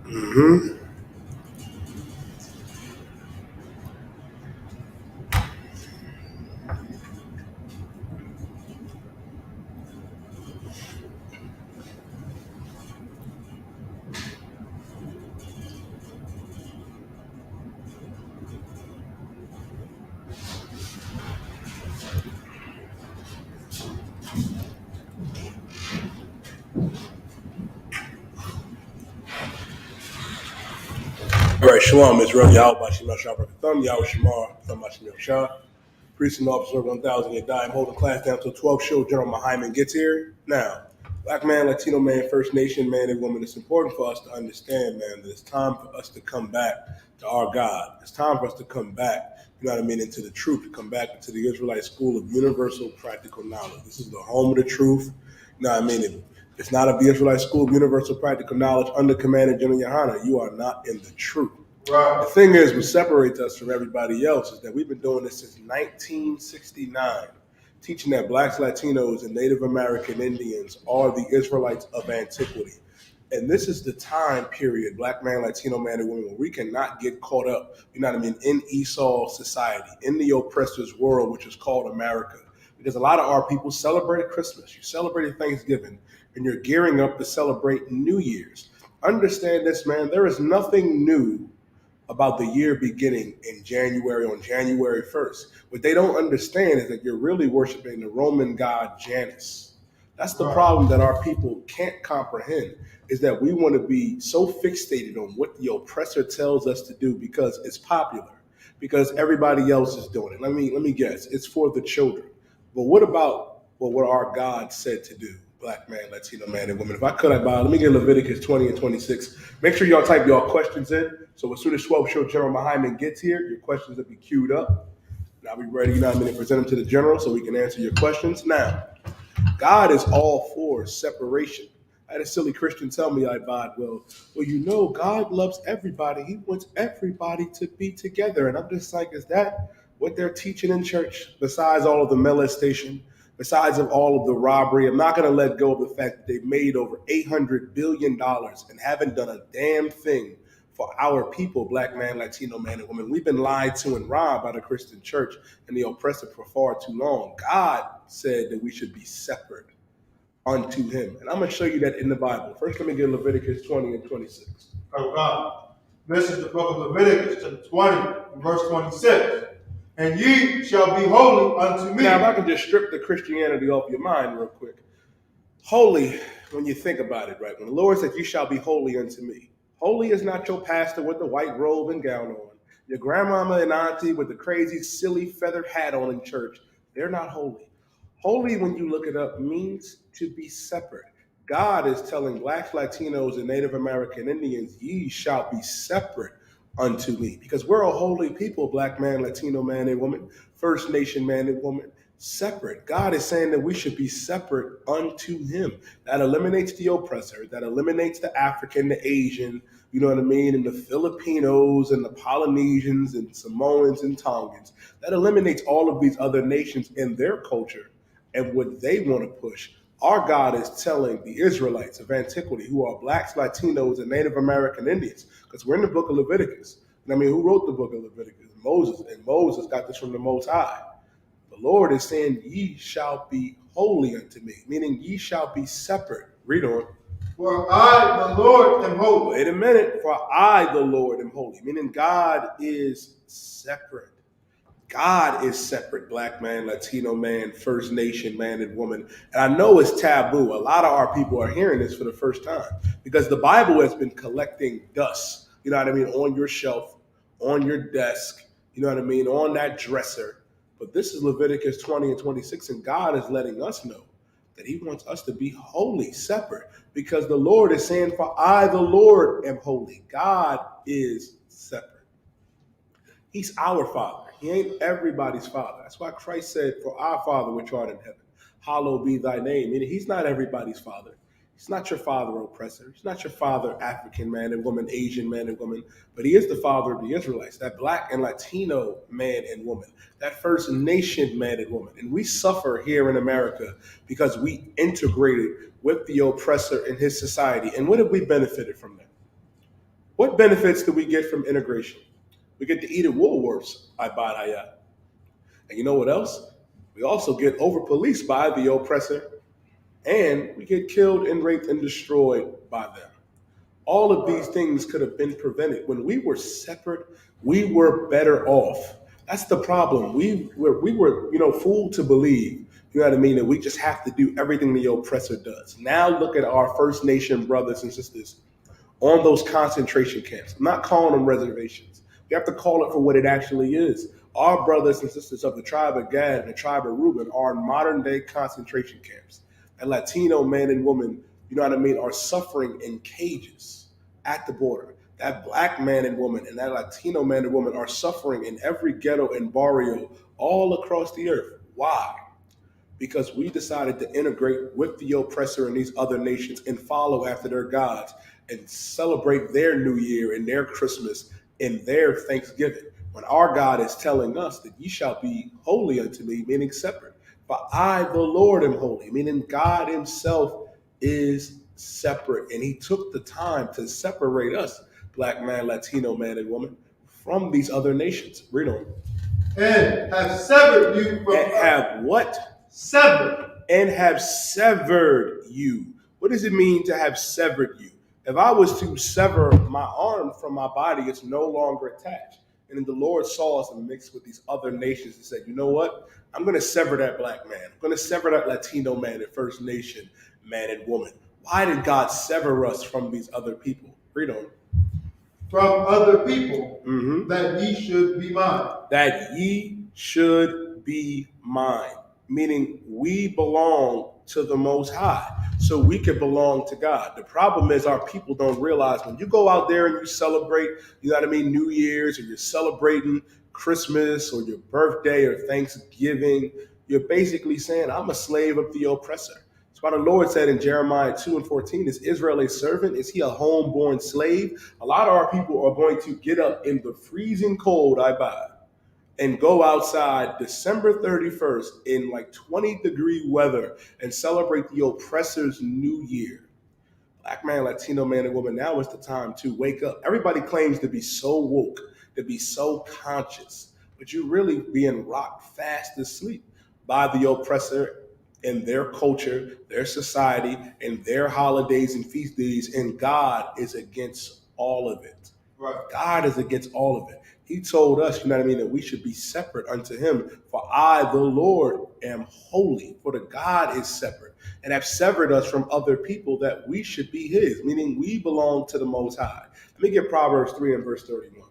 Mm-hmm. All right, Shalom, Israel, Yahweh, Bashim, Shabbat, Thumb, Yahweh, Shamar, Thumb, Bashim, Shah. Priest and officer 1000 Yadai. I'm holding class down until 12 show General Mahyman gets here. Now, black man, Latino man, First Nation man and woman, it's important for us to understand, man, that it's time for us to come back to our God. It's time for us to come back, you know what I mean, into the truth, to come back into the Israelite school of universal practical knowledge. This is the home of the truth. You know what I mean? It's not of the Israelite school of universal practical knowledge under command of GEN.YAHANNA. You are not in the truth. Right. The thing is, what separates us from everybody else is that we've been doing this since 1969, teaching that blacks, Latinos, and Native American Indians are the Israelites of antiquity. And this is the time period, black man, Latino man, and woman, where we cannot get caught up, you know what I mean, in Esau society, in the oppressor's world, which is called America. Because a lot of our people celebrated Christmas, you celebrated Thanksgiving, and you're gearing up to celebrate New Year's. Understand this, man, there is nothing new about the year beginning in January, on January 1st. What they don't understand is that you're really worshiping the Roman god Janus. That's the problem that our people can't comprehend, is that we want to be so fixated on what the oppressor tells us to do because it's popular, because everybody else is doing it. Let me guess, it's for the children. But what about what our God said to do? Black man, Latino man, and woman. If I could, let me get Leviticus 20 and 26. Make sure y'all type y'all questions in. So as soon as 12 show General Mahyman gets here, your questions will be queued up. And I'll be ready, you know what I mean, to present them to the general so we can answer your questions. Now, God is all for separation. I had a silly Christian tell me, well, you know, God loves everybody. He wants everybody to be together. And I'm just like, is that what they're teaching in church? Besides all of the molestation, besides of all of the robbery, I'm not going to let go of the fact that they've made over $800 billion and haven't done a damn thing for our people, black man, Latino man, and woman. We've been lied to and robbed by the Christian church and the oppressor for far too long. God said that we should be separate unto him. And I'm going to show you that in the Bible. First, let me get Leviticus 20 and 26. Oh God. This is the book of Leviticus, chapter 20, verse 26. And ye shall be holy unto me. Now, if I can just strip the Christianity off your mind real quick. Holy, when you think about it, right? When the Lord said, you shall be holy unto me. Holy is not your pastor with the white robe and gown on. Your grandmama and auntie with the crazy, silly, feathered hat on in church. They're not holy. Holy, when you look it up, means to be separate. God is telling blacks, Latinos, and Native American Indians, ye shall be separate unto me. Because we're a holy people, black man, Latino man and woman, First Nation man and woman, separate. God is saying that we should be separate unto him. That eliminates the oppressor. That eliminates the African, the Asian, you know what I mean, and the Filipinos and the Polynesians and Samoans and Tongans. That eliminates all of these other nations and their culture and what they want to push. Our God is telling the Israelites of antiquity, who are blacks, Latinos, and Native American Indians, because we're in the book of Leviticus. And I mean, who wrote the book of Leviticus? Moses. And Moses got this from the Most High. The Lord is saying, ye shall be holy unto me, meaning ye shall be separate. Read on. For I, the Lord, am holy. Wait a minute. For I, the Lord, am holy, meaning God is separate. God is separate, black man, Latino man, First Nation man and woman. And I know it's taboo. A lot of our people are hearing this for the first time because the Bible has been collecting dust, you know what I mean, on your shelf, on your desk, you know what I mean, on that dresser. But this is Leviticus 20 and 26, and God is letting us know that he wants us to be holy, separate, because the Lord is saying, for I, the Lord, am holy. God is separate. He's our Father. He ain't everybody's Father. That's why Christ said, for our Father which art in heaven, hallowed be thy name. Meaning he's not everybody's Father. He's not your father oppressor. He's not your father African man and woman, Asian man and woman, but he is the father of the Israelites, that black and Latino man and woman, that First Nation man and woman. And we suffer here in America because we integrated with the oppressor in his society. And what have we benefited from that? What benefits do we get from integration? We get to eat at Woolworths, I buy Hayat. And you know what else? We also get over-policed by the oppressor, and we get killed and raped and destroyed by them. All of these things could have been prevented. When we were separate, we were better off. That's the problem. We were, fooled to believe, you know what I mean, that we just have to do everything the oppressor does. Now look at our First Nation brothers and sisters on those concentration camps. I'm not calling them reservations. We have to call it for what it actually is. Our brothers and sisters of the tribe of Gad and the tribe of Reuben are in modern day concentration camps. And Latino men and women, you know what I mean, are suffering in cages at the border. That black man and woman and that Latino man and woman are suffering in every ghetto and barrio all across the earth. Why? Because we decided to integrate with the oppressor in these other nations and follow after their gods and celebrate their New Year and their Christmas and their Thanksgiving. When our God is telling us that ye shall be holy unto me, meaning separate. For I, the Lord, am holy, meaning God himself is separate. And he took the time to separate us, black man, Latino man, and woman, from these other nations. Read on. And have severed you from And have what? Severed. And have severed you. What does it mean to have severed you? If I was to sever my arm from my body, it's no longer attached. And then the Lord saw us mixed with these other nations and said, you know what? I'm going to sever that black man. I'm going to sever that Latino man and First Nation man and woman. Why did God sever us from these other people? Read on. From other people, that ye should be mine. That ye should be mine. Meaning we belong to the Most High, so we can belong to God. The problem is our people don't realize when you go out there and you celebrate, you know what I mean, New Year's, or you're celebrating Christmas or your birthday or Thanksgiving, you're basically saying, I'm a slave of the oppressor. That's why the Lord said in Jeremiah 2:14, is Israel a servant? Is he a homeborn slave? A lot of our people are going to get up in the freezing cold, I buy, and go outside December 31st in like 20-degree weather and celebrate the oppressor's New Year. Black man, Latino man, and woman, now is the time to wake up. Everybody claims to be so woke, to be so conscious, but you're really being rocked fast asleep by the oppressor and their culture, their society, and their holidays and feast days, and God is against all of it. Right. God is against all of it. He told us, you know what I mean, that we should be separate unto him. For I, the Lord, am holy. For the God is separate and have severed us from other people that we should be his, meaning we belong to the Most High. Let me get Proverbs 3 and verse 31.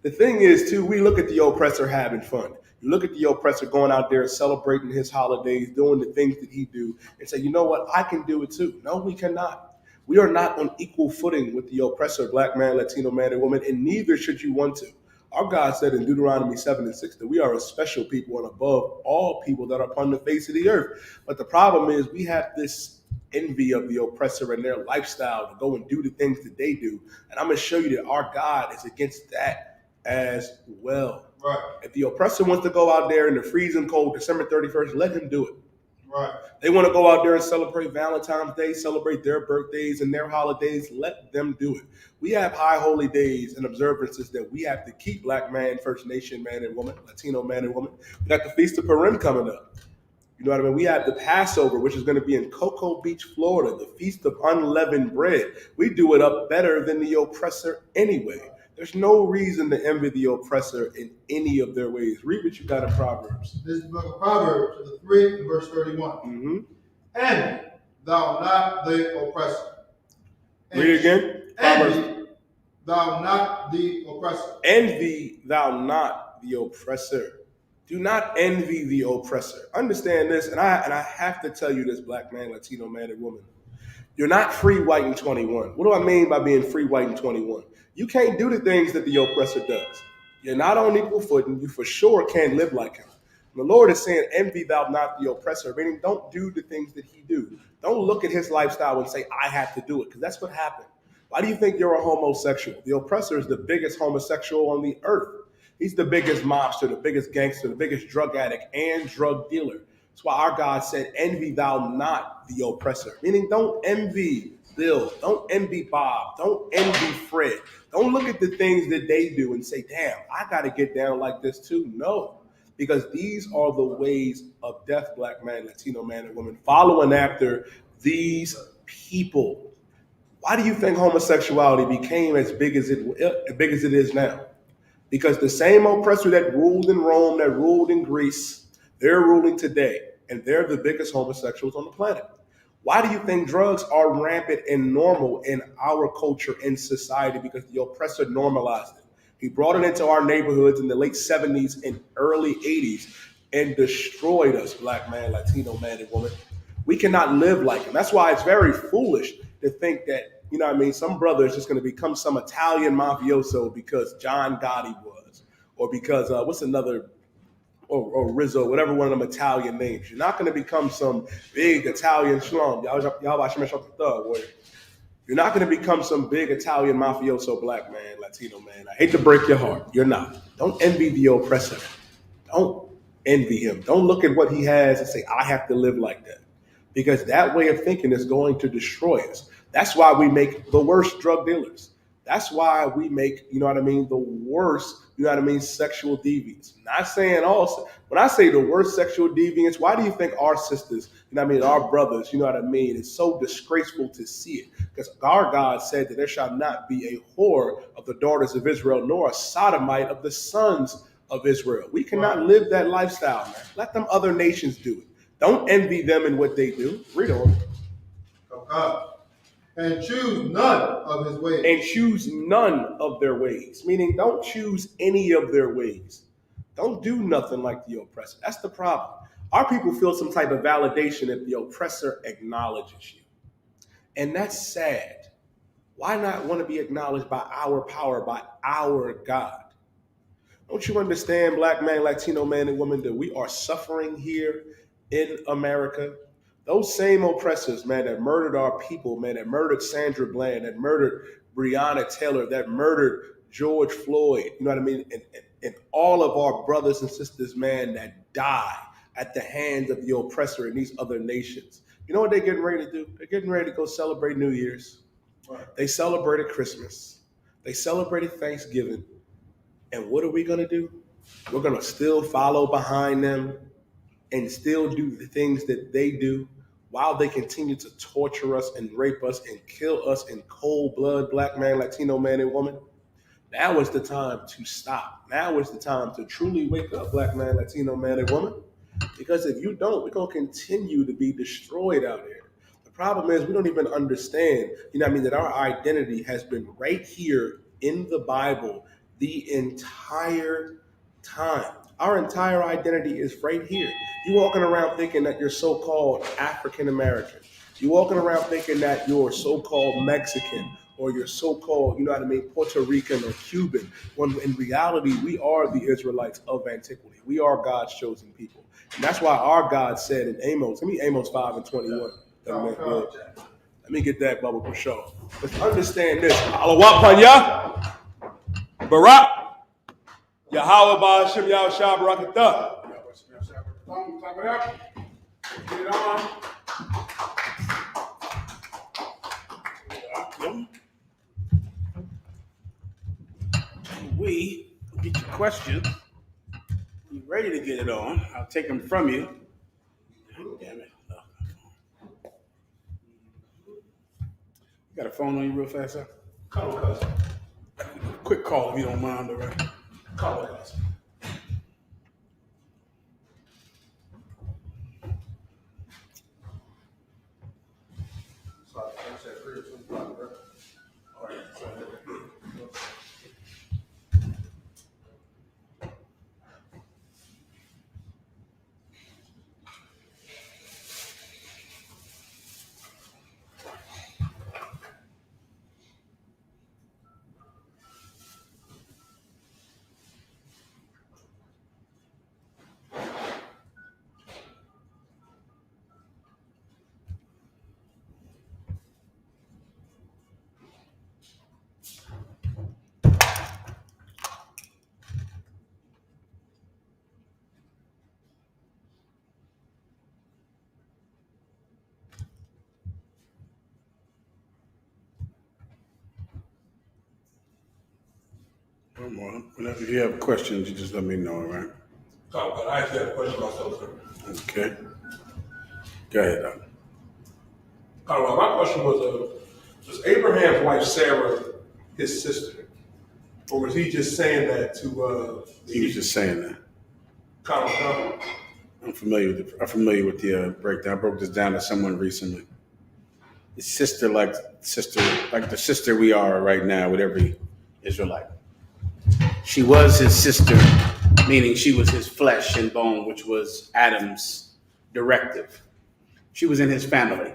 The thing is, too, we look at the oppressor having fun. You look at the oppressor going out there celebrating his holidays, doing the things that he do, and say, you know what, I can do it too. No, we cannot. We are not on equal footing with the oppressor, black man, Latino man, and woman, and neither should you want to. Our God said in Deuteronomy 7:6 that we are a special people and above all people that are upon the face of the earth. But the problem is we have this envy of the oppressor and their lifestyle to go and do the things that they do. And I'm going to show you that our God is against that as well. Right. If the oppressor wants to go out there in the freezing cold December 31st, let him do it. Right. They want to go out there and celebrate Valentine's Day, celebrate their birthdays and their holidays. Let them do it. We have high holy days and observances that we have to keep, black man, First Nation man and woman, Latino man and woman. We got the Feast of Purim coming up. You know what I mean? We have the Passover, which is going to be in Cocoa Beach, Florida, the Feast of Unleavened Bread. We do it up better than the oppressor anyway. There's no reason to envy the oppressor in any of their ways. Read what you got in Proverbs. This is the book of Proverbs, chapter 3, and verse 31. Envy thou not the oppressor. Read again. Envy thou not the oppressor. Envy thou not the oppressor. Do not envy the oppressor. Understand this, and I have to tell you this, black man, Latino man, and woman. You're not free, white, and 21. What do I mean by being free, white, and 21? You can't do the things that the oppressor does. You're not on equal footing. You for sure can't live like him. The Lord is saying, envy thou not the oppressor, meaning don't do the things that he do. Don't look at his lifestyle and say, I have to do it, because that's what happened. Why do you think you're a homosexual? The oppressor is the biggest homosexual on the earth. He's the biggest mobster, the biggest gangster, the biggest drug addict and drug dealer. That's why our God said, envy thou not the oppressor, meaning don't envy Bill, don't envy Bob, don't envy Fred. Don't look at the things that they do and say, damn, I got to get down like this too. No, because these are the ways of deaf black man, Latino man, and woman, following after these people. Why do you think homosexuality became as big as it is now? Because the same oppressor that ruled in Rome, that ruled in Greece, they're ruling today, and they're the biggest homosexuals on the planet. Why do you think drugs are rampant and normal in our culture and society? Because the oppressor normalized it. He brought it into our neighborhoods in the late 70s and early 80s and destroyed us, black man, Latino man, and woman. We cannot live like him. That's why it's very foolish to think that, you know what I mean, some brother is just going to become some Italian mafioso because John Gotti was, or because, what's another, or Rizzo, whatever one of them Italian names. You're not going to become some big Italian shlum. You're not going to become some big Italian mafioso black man, Latino man. I hate to break your heart. You're not. Don't envy the oppressor. Don't envy him. Don't look at what he has and say, I have to live like that. Because that way of thinking is going to destroy us. That's why we make the worst drug dealers. That's why we make, you know what I mean, the worst, you know what I mean, sexual deviants. Not saying all, when I say the worst sexual deviants, why do you think our sisters, you know what I mean, our brothers, you know what I mean, it's so disgraceful to see it? Because our God said that there shall not be a whore of the daughters of Israel, nor a sodomite of the sons of Israel. We cannot live that lifestyle, man. Let them other nations do it. Don't envy them in what they do. Read on. Okay. And choose none of his ways. And choose none of their ways. Meaning, don't choose any of their ways. Don't do nothing like the oppressor. That's the problem. Our people feel some type of validation if the oppressor acknowledges you. And that's sad. Why not want to be acknowledged by our power, by our God? Don't you understand, black man, Latino man, and woman, that we are suffering here in America? Those same oppressors, man, that murdered our people, man, that murdered Sandra Bland, that murdered Breonna Taylor, that murdered George Floyd, you know what I mean? And all of our brothers and sisters, man, that die at the hands of the oppressor in these other nations. You know what they're getting ready to do? They're getting ready to go celebrate New Year's. Right. They celebrated Christmas. They celebrated Thanksgiving. And what are we going to do? We're going to still follow behind them and still do the things that they do while they continue to torture us and rape us and kill us in cold blood, black man, Latino man, and woman. Now is the time to stop. Now is the time to truly wake up, black man, Latino man, and woman. Because if you don't, we're going to continue to be destroyed out here. The problem is we don't even understand, you know what I mean, that our identity has been right here in the Bible the entire time. Our entire identity is right here. You walking around thinking that you're so-called African American. You walking around thinking that you're so-called Mexican or you're so-called, you know what I mean, Puerto Rican or Cuban, when in reality, we are the Israelites of antiquity. We are God's chosen people. And that's why our God said in Amos, let me Amos 5 and 21. Let me get that bubble for sure. Let's understand this. Alawapanya, Barak, Yahweh Ba'ashem Yahushua Barakatah. Get it on. We get your questions. You ready to get it on? I'll take them from you. Damn it. You got a phone on you real fast, sir? Call it, cousin. Quick call if you don't mind, all right? Call it, cousin. Whenever you have questions, you just let me know, all right? I actually have a question myself, sir. Okay. Go ahead, Doc. My question was Abraham's wife Sarah his sister? Or was he just saying that to He was just saying that. Colin? I'm familiar with the breakdown. I broke this down to someone recently. His sister, like the sister we are right now with every Israelite. She was his sister, meaning she was his flesh and bone, which was Adam's directive. She was in his family,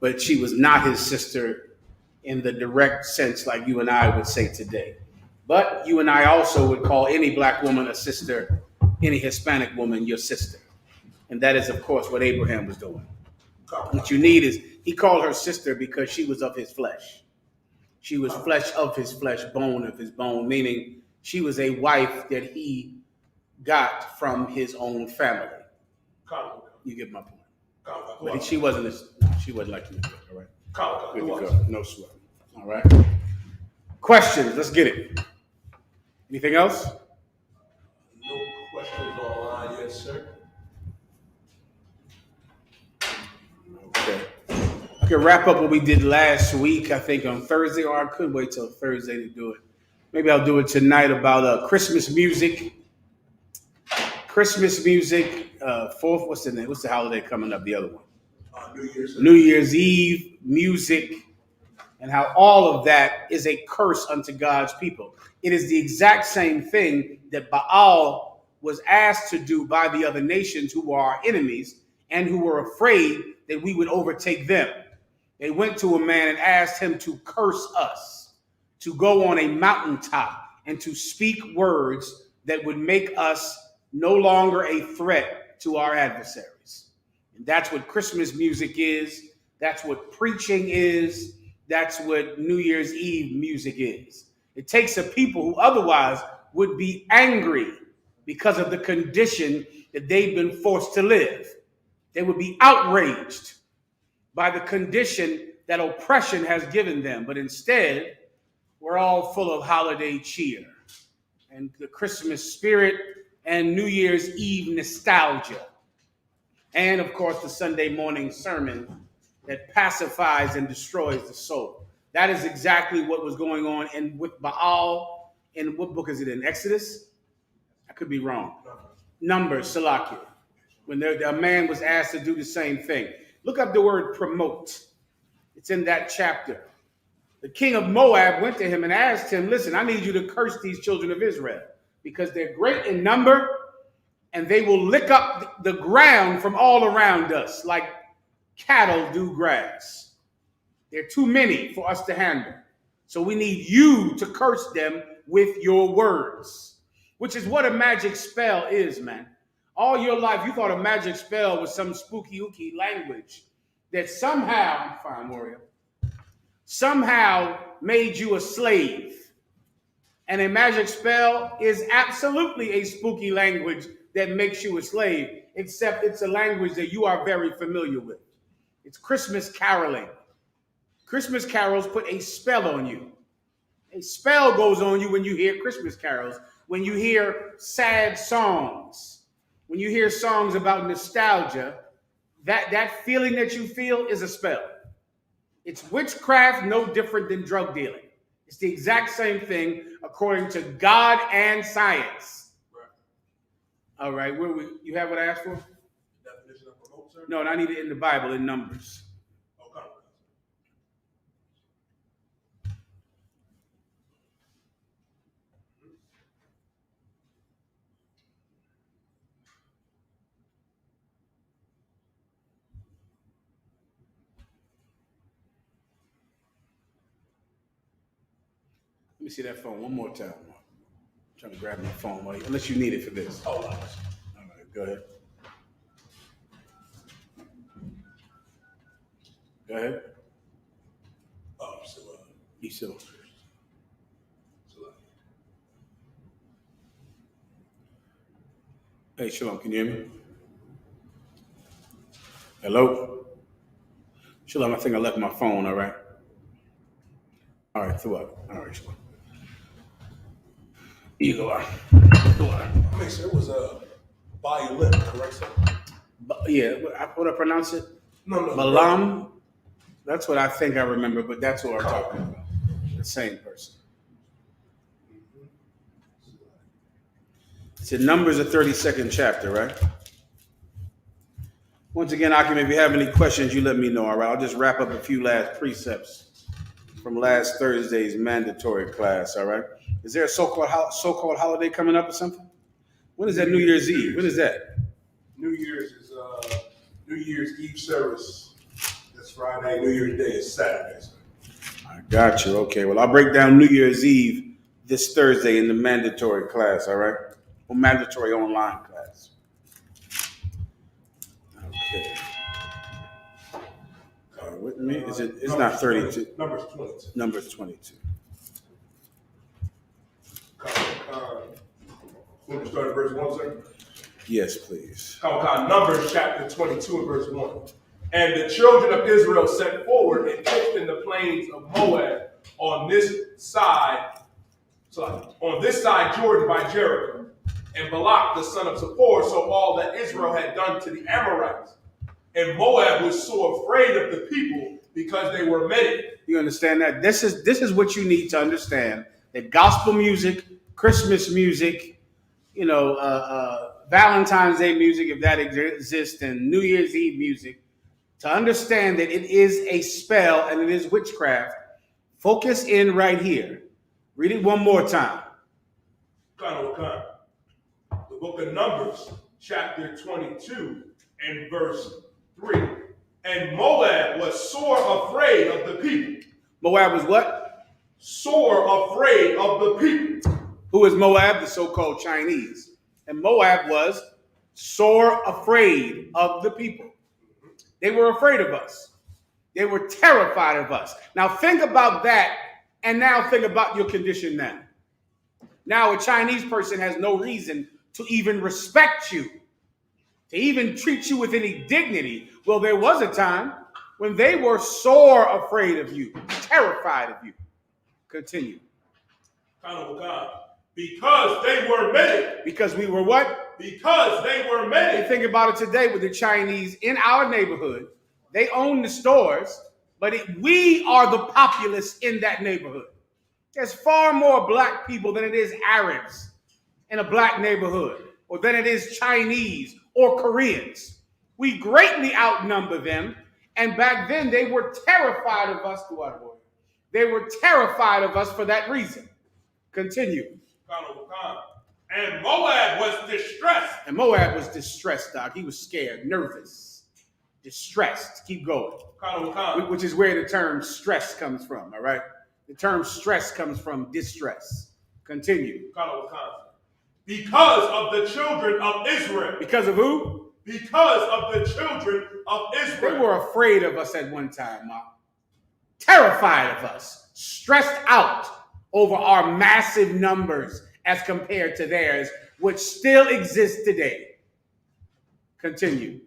but she was not his sister in the direct sense like you and I would say today. But you and I also would call any black woman a sister, any Hispanic woman your sister. And that is, of course, what Abraham was doing. What you need is, he called her sister because she was of his flesh. She was flesh of his flesh, bone of his bone, meaning she was a wife that he got from his own family. You get my point. But she wasn't like you. All right. Good to go. No sweat. All right. Questions. Let's get it. Anything else? No questions online yet, sir. Okay. I can wrap up what we did last week, I think on Thursday, or I could wait till Thursday to do it. Maybe I'll do it tonight about Christmas music. Christmas music, what's the holiday coming up? The other one. New Year's Eve music, and how all of that is a curse unto God's people. It is the exact same thing that Baal was asked to do by the other nations who were our enemies and who were afraid that we would overtake them. They went to a man and asked him to curse us, to go on a mountaintop and to speak words that would make us no longer a threat to our adversaries. And that's what Christmas music is. That's what preaching is. That's what New Year's Eve music is. It takes a people who otherwise would be angry because of the condition that they've been forced to live. They would be outraged by the condition that oppression has given them. But instead, we're all full of holiday cheer and the Christmas spirit and New Year's Eve nostalgia. And of course, the Sunday morning sermon that pacifies and destroys the soul. That is exactly what was going on with Baal. In what book is it in? Exodus? I could be wrong. Numbers, Salakia. When a man was asked to do the same thing. Look up the word promote. It's in that chapter. The king of Moab went to him and asked him, listen, I need you to curse these children of Israel because they're great in number and they will lick up the ground from all around us like cattle do grass. They're too many for us to handle. So we need you to curse them with your words, which is what a magic spell is, man. All your life, you thought a magic spell was some spooky language that somehow, fine warrior, somehow made you a slave. And a magic spell is absolutely a spooky language that makes you a slave, except it's a language that you are very familiar with. It's Christmas caroling. Christmas carols put a spell on you. A spell goes on you when you hear Christmas carols, when you hear sad songs, when you hear songs about nostalgia, that feeling that you feel is a spell. It's witchcraft, no different than drug dealing. It's the exact same thing according to God and science. All right, you have what I asked for? Definition of promote, sir? No, I need it in the Bible in Numbers. Okay. Let me see that phone one more time. I'm trying to grab my phone, unless you need it for this. Oh, all right, go ahead. Go ahead. So, hey, Shalom, can you hear me? Hello? Shalom, I think I left my phone, all right? All right, throughout. All right, Shalom. You go on. I mean, sir, it was a violin, correct, sir? Yeah, what I pronounce it? No. Malam. That's what I think I remember, but that's what we're talking about. The same person. It's in Numbers, the 32nd chapter, right? Once again, Akim, if you have any questions, you let me know, all right? I'll just wrap up a few last precepts from last Thursday's mandatory class, all right? Is there a so-called holiday coming up or something? When is that New Year's Eve? When is that? New Year's is New Year's Eve service. That's Friday. New Year's Day is Saturday, sir. I got you. Okay, well, I'll break down New Year's Eve this Thursday in the mandatory class, all right? Or mandatory online class. Okay. With me? It's not 32. Numbers 22. Numbers 22. Want to start at verse 1, sir? Yes, please. Numbers chapter 22 and verse 1. And the children of Israel set forward and pitched in the plains of Moab on this side Jordan by Jericho. And Balak the son of Zippor saw all that Israel had done to the Amorites. And Moab was so afraid of the people because they were many. You understand that? This is what you need to understand. That gospel music, Christmas music, Valentine's Day music, if that exists, and New Year's Eve music, to understand that it is a spell and it is witchcraft. Focus in right here. Read it one more time. The book of Numbers, chapter 22 and verse 3. And Moab was sore afraid of the people. Moab was what? Sore afraid of the people. Who is Moab? The so-called Chinese. And Moab was sore afraid of the people. They were afraid of us. They were terrified of us. Now think about that, and now think about your condition now. Now a Chinese person has no reason to even respect you, to even treat you with any dignity. Well, there was a time when they were sore afraid of you, terrified of you. Continue. Because they were many. Because we were what? Because they were many. You think about it today with the Chinese in our neighborhood. They own the stores, but we are the populace in that neighborhood. There's far more black people than it is Arabs in a black neighborhood, or than it is Chinese or Koreans. We greatly outnumber them, and back then they were terrified of us. They were terrified of us for that reason. Continue. And Moab was distressed. And Moab was distressed, Doc. He was scared, nervous, distressed. Keep going. Which is where the term stress comes from, all right? The term stress comes from distress. Continue. Because of the children of Israel. Because of who? Because of the children of Israel. They were afraid of us at one time, Mark. Terrified of us. Stressed out over our massive numbers as compared to theirs, which still exist today. Continue.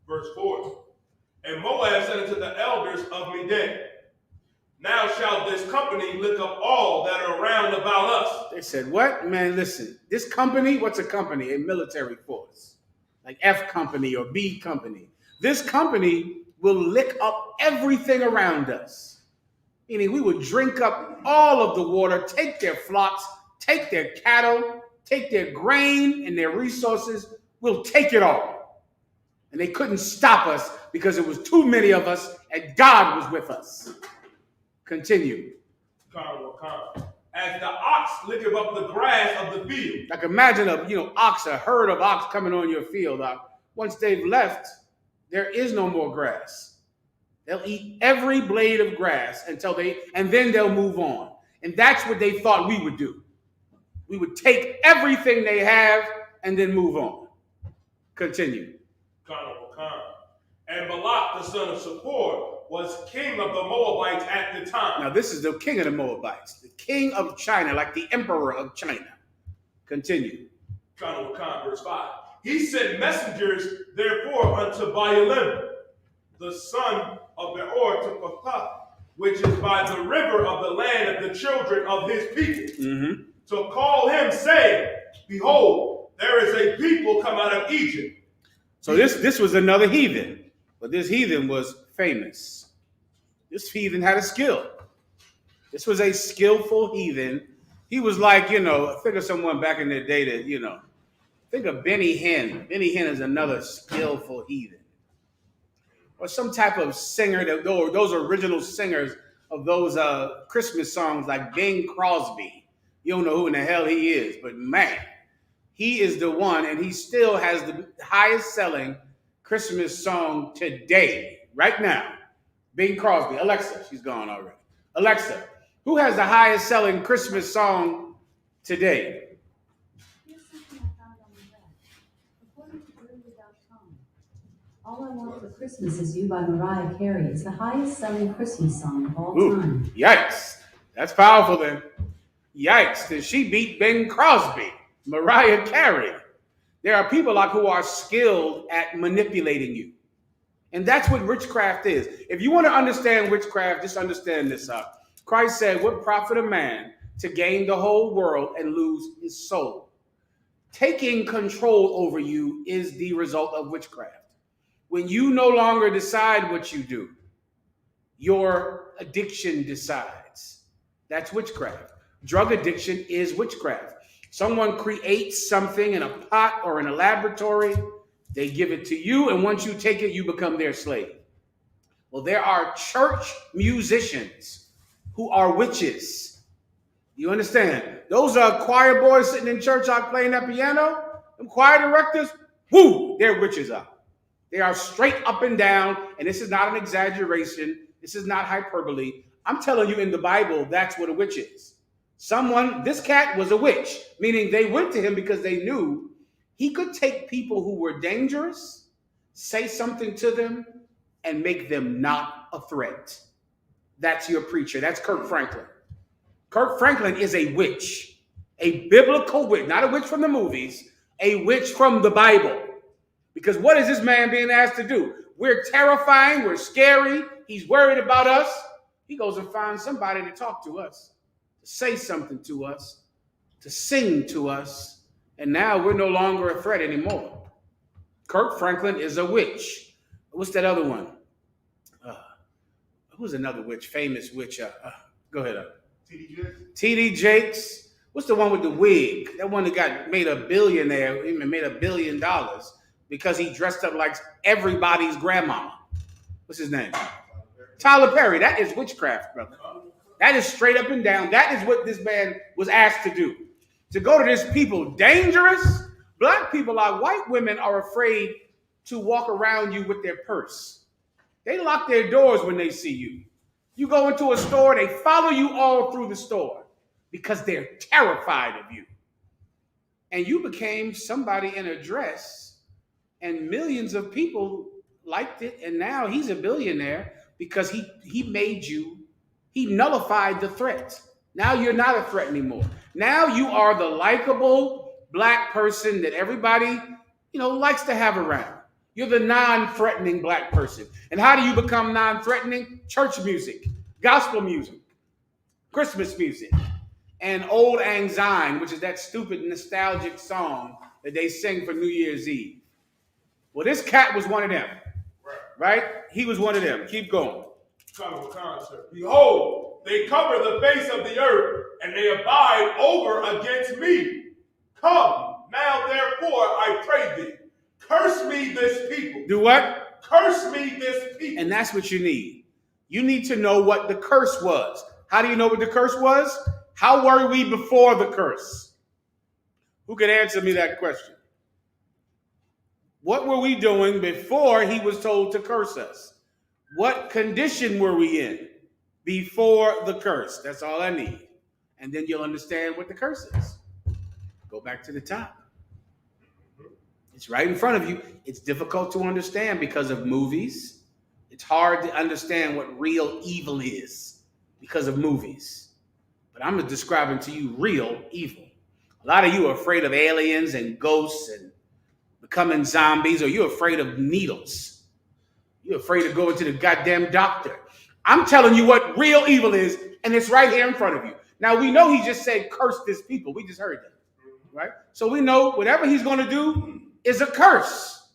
Verse 4. And Moab said unto the elders of Midian, now shall this company lick up all that are round about us. They said, what? Man, listen, this company, what's a company? A military force. Like F Company or B Company. This company will lick up everything around us. Meaning we would drink up all of the water, take their flocks, take their cattle, take their grain and their resources. We'll take it all. And they couldn't stop us because it was too many of us and God was with us. Continue. As the ox licketh up the grass of the field. Like imagine a herd of ox coming on your field. Once they've left, there is no more grass. They'll eat every blade of grass and then they'll move on. And that's what they thought we would do. We would take everything they have and then move on. Continue. And Balak, the son of Zippor, was king of the Moabites at the time. Now this is the king of the Moabites, the king of China, like the emperor of China. Continue. Verse 5. He sent messengers, therefore, unto Baalim, the son of Beor, to Pekah, which is by the river of the land of the children of his people, to call him, saying, behold, there is a people come out of Egypt. So this was another heathen, but this heathen was famous. This heathen had a skill. This was a skillful heathen. He was like, think of someone back in the day that, think of Benny Hinn. Benny Hinn is another skillful heathen. Or some type of singer, those original singers of those Christmas songs like Bing Crosby. You don't know who in the hell he is, but man, he is the one, and he still has the highest selling Christmas song today, right now. Bing Crosby. Alexa, she's gone already. Alexa, who has the highest selling Christmas song today? Here's something I found on the web. According to Israelite.com, All I Want for Christmas Is You by Mariah Carey is the highest selling Christmas song of all time. Yikes. That's powerful then. Yikes. Did she beat Bing Crosby? Mariah Carey. There are people who are skilled at manipulating you. And that's what witchcraft is. If you want to understand witchcraft, just understand this up. Christ said, what profit a man to gain the whole world and lose his soul? Taking control over you is the result of witchcraft. When you no longer decide what you do, your addiction decides. That's witchcraft. Drug addiction is witchcraft. Someone creates something in a pot or in a laboratory, they give it to you, and once you take it, you become their slave. Well, there are church musicians who are witches. You understand? Those are choir boys sitting in church out playing that piano. Them choir directors, whoo, they're witches out. They are straight up and down, and this is not an exaggeration. This is not hyperbole. I'm telling you, in the Bible, that's what a witch is. This cat was a witch, meaning they went to him because they knew he could take people who were dangerous, say something to them, and make them not a threat. That's your preacher. That's Kirk Franklin. Kirk Franklin is a witch, a biblical witch, not a witch from the movies, a witch from the Bible. Because what is this man being asked to do? We're terrifying, we're scary, he's worried about us. He goes and finds somebody to talk to us, to say something to us, to sing to us, and now we're no longer a threat anymore. Kirk Franklin is a witch. What's that other one? Who's another witch, famous witch? Go ahead. T.D. Jakes. What's the one with the wig? That one that made a billionaire, even made $1 billion because he dressed up like everybody's grandmama. What's his name? Tyler Perry. That is witchcraft, brother. That is straight up and down. That is what this man was asked to do. To go to this people, dangerous. Black people, white women are afraid to walk around you with their purse. They lock their doors when they see you. You go into a store, they follow you all through the store because they're terrified of you. And you became somebody in a dress, and millions of people liked it, and now he's a billionaire because he made you, he nullified the threat. Now you're not a threat anymore. Now you are the likable black person that everybody, likes to have around. You're the non-threatening black person. And how do you become non-threatening? Church music, gospel music, Christmas music, and Old Lang Syne, which is that stupid nostalgic song that they sing for New Year's Eve. Well, this cat was one of them, right? He was one of them. Keep going. Concert. Behold, they cover the face of the earth, and they abide over against me. Come, now therefore, I pray thee, curse me this people. Do what? Curse me this people. And that's what you need. You need to know what the curse was. How do you know what the curse was? How were we before the curse? Who can answer me that question? What were we doing before he was told to curse us? What condition were we in before the curse? That's all I need. And then you'll understand what the curse is. Go back to the top. It's right in front of you. It's difficult to understand because of movies. It's hard to understand what real evil is because of movies. But I'm describing to you real evil. A lot of you are afraid of aliens and ghosts and becoming zombies, or you're afraid of needles. You're afraid of going to the goddamn doctor. I'm telling you what real evil is, and it's right here in front of you. Now we know he just said curse this people. We just heard that, right? So we know whatever he's going to do is a curse,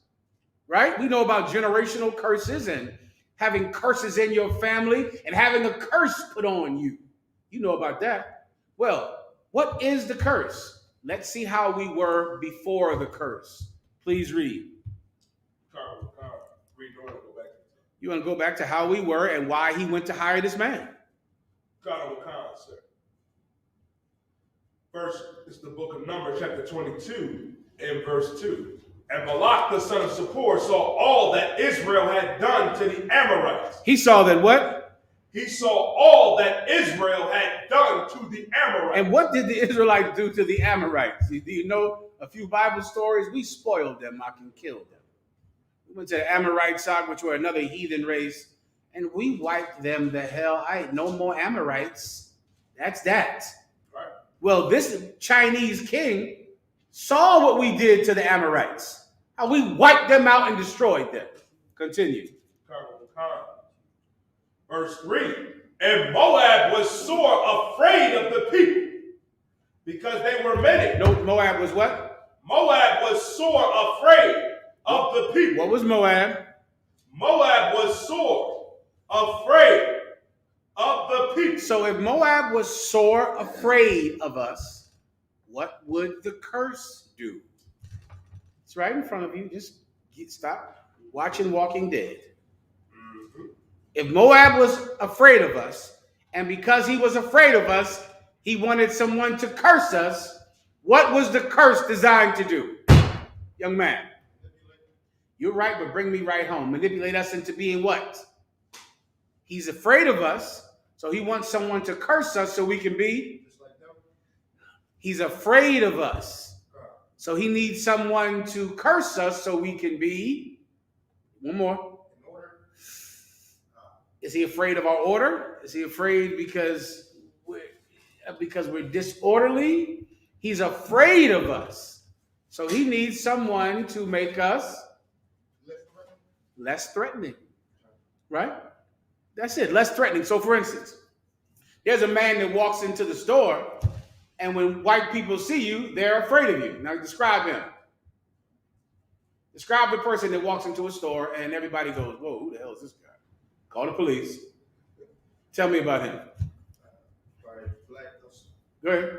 right? We know about generational curses and having curses in your family and having a curse put on you. You know about that. Well, what is the curse? Let's see how we were before the curse. Please read. You want to go back to how we were and why he went to hire this man? Sir. First is the book of Numbers, chapter 22, and verse 2. And Balak the son of Zippor saw all that Israel had done to the Amorites. He saw that what? He saw all that Israel had done to the Amorites. And what did the Israelites do to the Amorites? Do you know a few Bible stories? We spoiled them, I can kill them. We went to the Amorites, which were another heathen race, and we wiped them the hell out. No more Amorites. That's that. Right. Well, this Chinese king saw what we did to the Amorites, how we wiped them out and destroyed them. Continue. Verse 3. And Moab was sore afraid of the people because they were many. No, Moab was what? Moab was sore afraid of the people. What was Moab? Moab was sore afraid of the people. So if Moab was sore afraid of us, what would the curse do? It's right in front of you. Just stop watching Walking Dead. If Moab was afraid of us, and because he was afraid of us, he wanted someone to curse us, what was the curse designed to do? Young man, you're right, but bring me right home. Manipulate us into being what? He's afraid of us, so he wants someone to curse us so we can be. He's afraid of us, so he needs someone to curse us so we can be. One more. Is he afraid of our order? Is he afraid because we're disorderly? He's afraid of us. So he needs someone to make us less threatening. Right? That's it, less threatening. So for instance, there's a man that walks into the store, and when white people see you, they're afraid of you. Now describe him. Describe the person that walks into a store and everybody goes, whoa, who the hell is this guy? Call the police. Tell me about him. Probably black. Go ahead.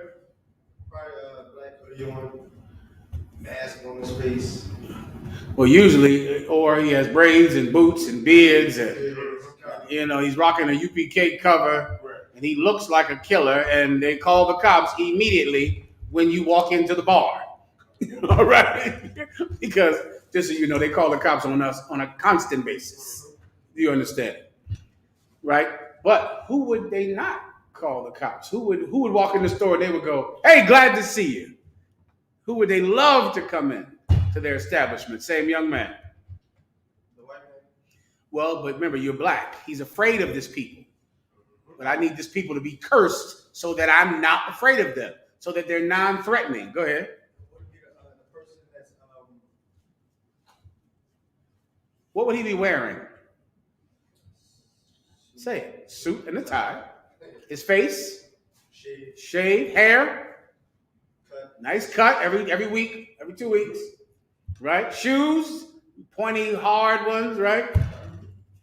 Probably black hoodie on, mask on his face. Well, usually, or he has braids and boots and beards, and he's rocking a UPK cover, and he looks like a killer. And they call the cops immediately when you walk into the bar. All right, because just so you know, they call the cops on us on a constant basis. Do you understand? Right? But who would they not call the cops? Who would walk in the store and they would go, hey, glad to see you? Who would they love to come in to their establishment? Same young man. The white man. Well, but remember, you're black. He's afraid of this people. But I need this people to be cursed so that I'm not afraid of them, so that they're non-threatening. Go ahead. What would he be wearing? Say it. Suit and a tie. His face, shave, hair, nice cut every week, every 2 weeks, right? Shoes, pointy, hard ones, right?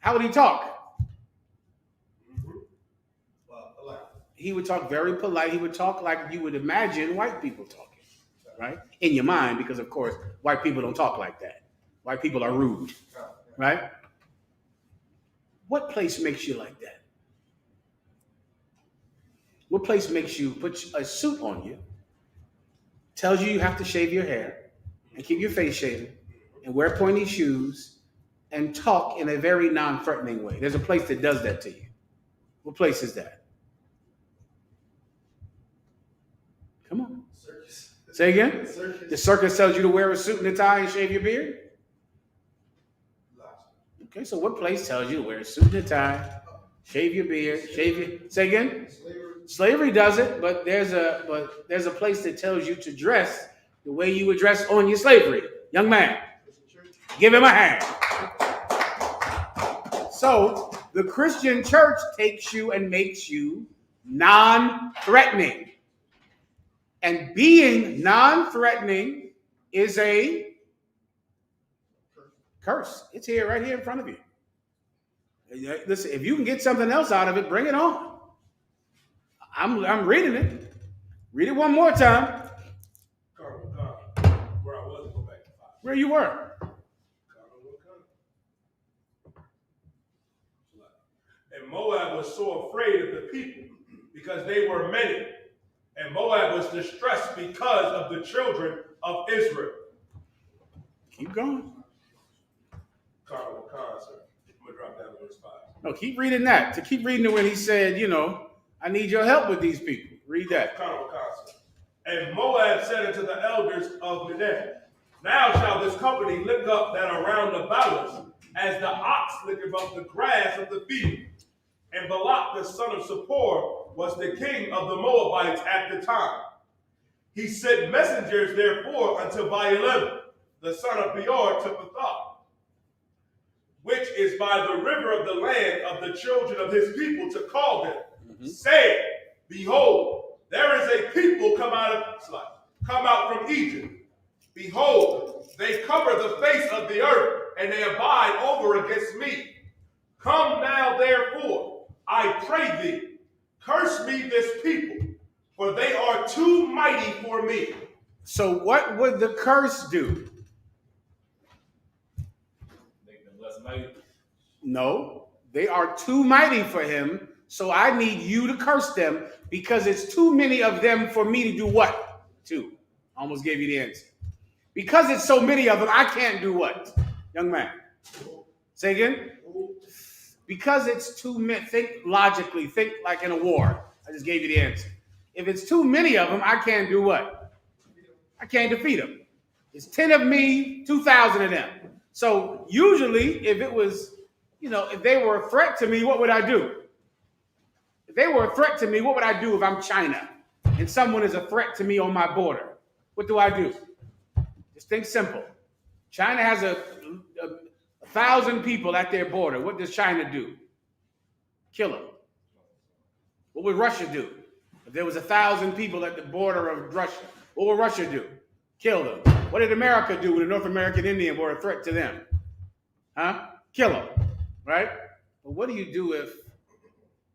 How would he talk? He would talk very polite. He would talk like you would imagine white people talking, right? In your mind, because of course, white people don't talk like that. White people are rude, right? What place makes you like that? What place makes you put a suit on you, tells you have to shave your hair and keep your face shaven and wear pointy shoes and talk in a very non-threatening way? There's a place that does that to you. What place is that? Come on. Circus. Say again? Circus. The circus tells you to wear a suit and a tie and shave your beard? Okay, so what place tells you to wear a suit and a tie, shave your beard, say again? Slavery does it, but there's a place that tells you to dress the way you would dress on your slavery. Young man, give him a hand. So the Christian church takes you and makes you non-threatening. And being non-threatening is a curse. It's here, right here in front of you. Listen, if you can get something else out of it, bring it on. I'm reading it. Read it one more time. Where I was, go back to 5. Where you were. And Moab was so afraid of the people because they were many. And Moab was distressed because of the children of Israel. Keep going. Sir. I'm going to drop down to verse 5. No, keep reading that. To keep reading it when he said, I need your help with these people. Read that. And Moab said unto the elders of Midian, now shall this company lick up that are round about us, as the ox licketh up the grass of the field. And Balak the son of Zippor was the king of the Moabites at the time. He sent messengers therefore unto Balaam, the son of Beor, to Pethah, which is by the river of the land of the children of his people, to call them, saying, behold, there is a people come out from Egypt. Behold, they cover the face of the earth, and they abide over against me. Come now, therefore, I pray thee, curse me this people, for they are too mighty for me. So what would the curse do? Make them less mighty. No, they are too mighty for him, so I need you to curse them because it's too many of them for me to do what? Two. Almost gave you the answer. Because it's so many of them, I can't do what? Young man. Say again? Because it's too many. Think logically. Think like in a war. I just gave you the answer. If it's too many of them, I can't do what? I can't defeat them. It's 10 of me, 2,000 of them. So usually, if it was, if they were a threat to me, what would I do? If they were a threat to me, what would I do if I'm China and someone is a threat to me on my border? What do I do? Just think simple. China has a 1,000 people at their border. What does China do? Kill them. What would Russia do? If there was 1,000 people at the border of Russia, what would Russia do? Kill them. What did America do when the North American Indian were a threat to them? Kill them, right? But what do you do if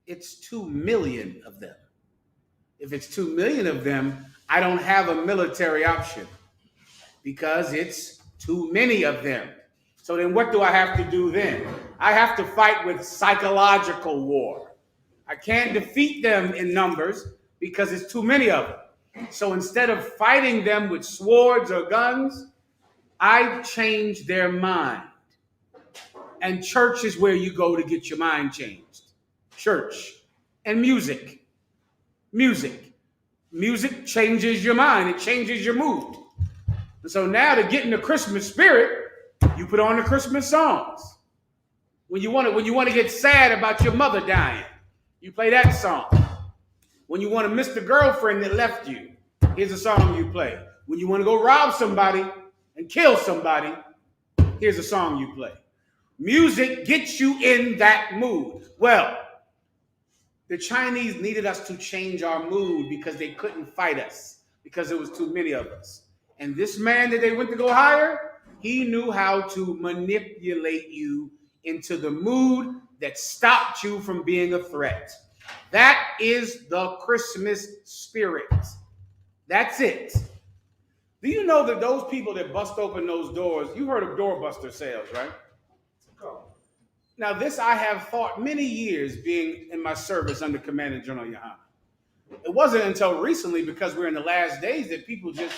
it's 2 million of them? If it's 2 million of them, I don't have a military option because it's too many of them. So then what do I have to do then? I have to fight with psychological war. I can't defeat them in numbers because it's too many of them. So instead of fighting them with swords or guns, I change their mind. And church is where you go to get your mind changed. Church. And music. Music changes your mind. It changes your mood. And so now to get in the Christmas spirit, you put on the Christmas songs. When you want to get sad about your mother dying, you play that song. When you want to miss the girlfriend that left you, here's a song you play. When you want to go rob somebody and kill somebody, here's a song you play. Music gets you in that mood. Well, the Chinese needed us to change our mood because they couldn't fight us because there was too many of us. And this man that they went to go hire, he knew how to manipulate you into the mood that stopped you from being a threat. That is the Christmas spirit. That's it. Do you know that those people that bust open those doors, you heard of doorbuster sales, right? Now, this I have thought many years being in my service under Commandant General Yohanna. It wasn't until recently, because we're in the last days, that people just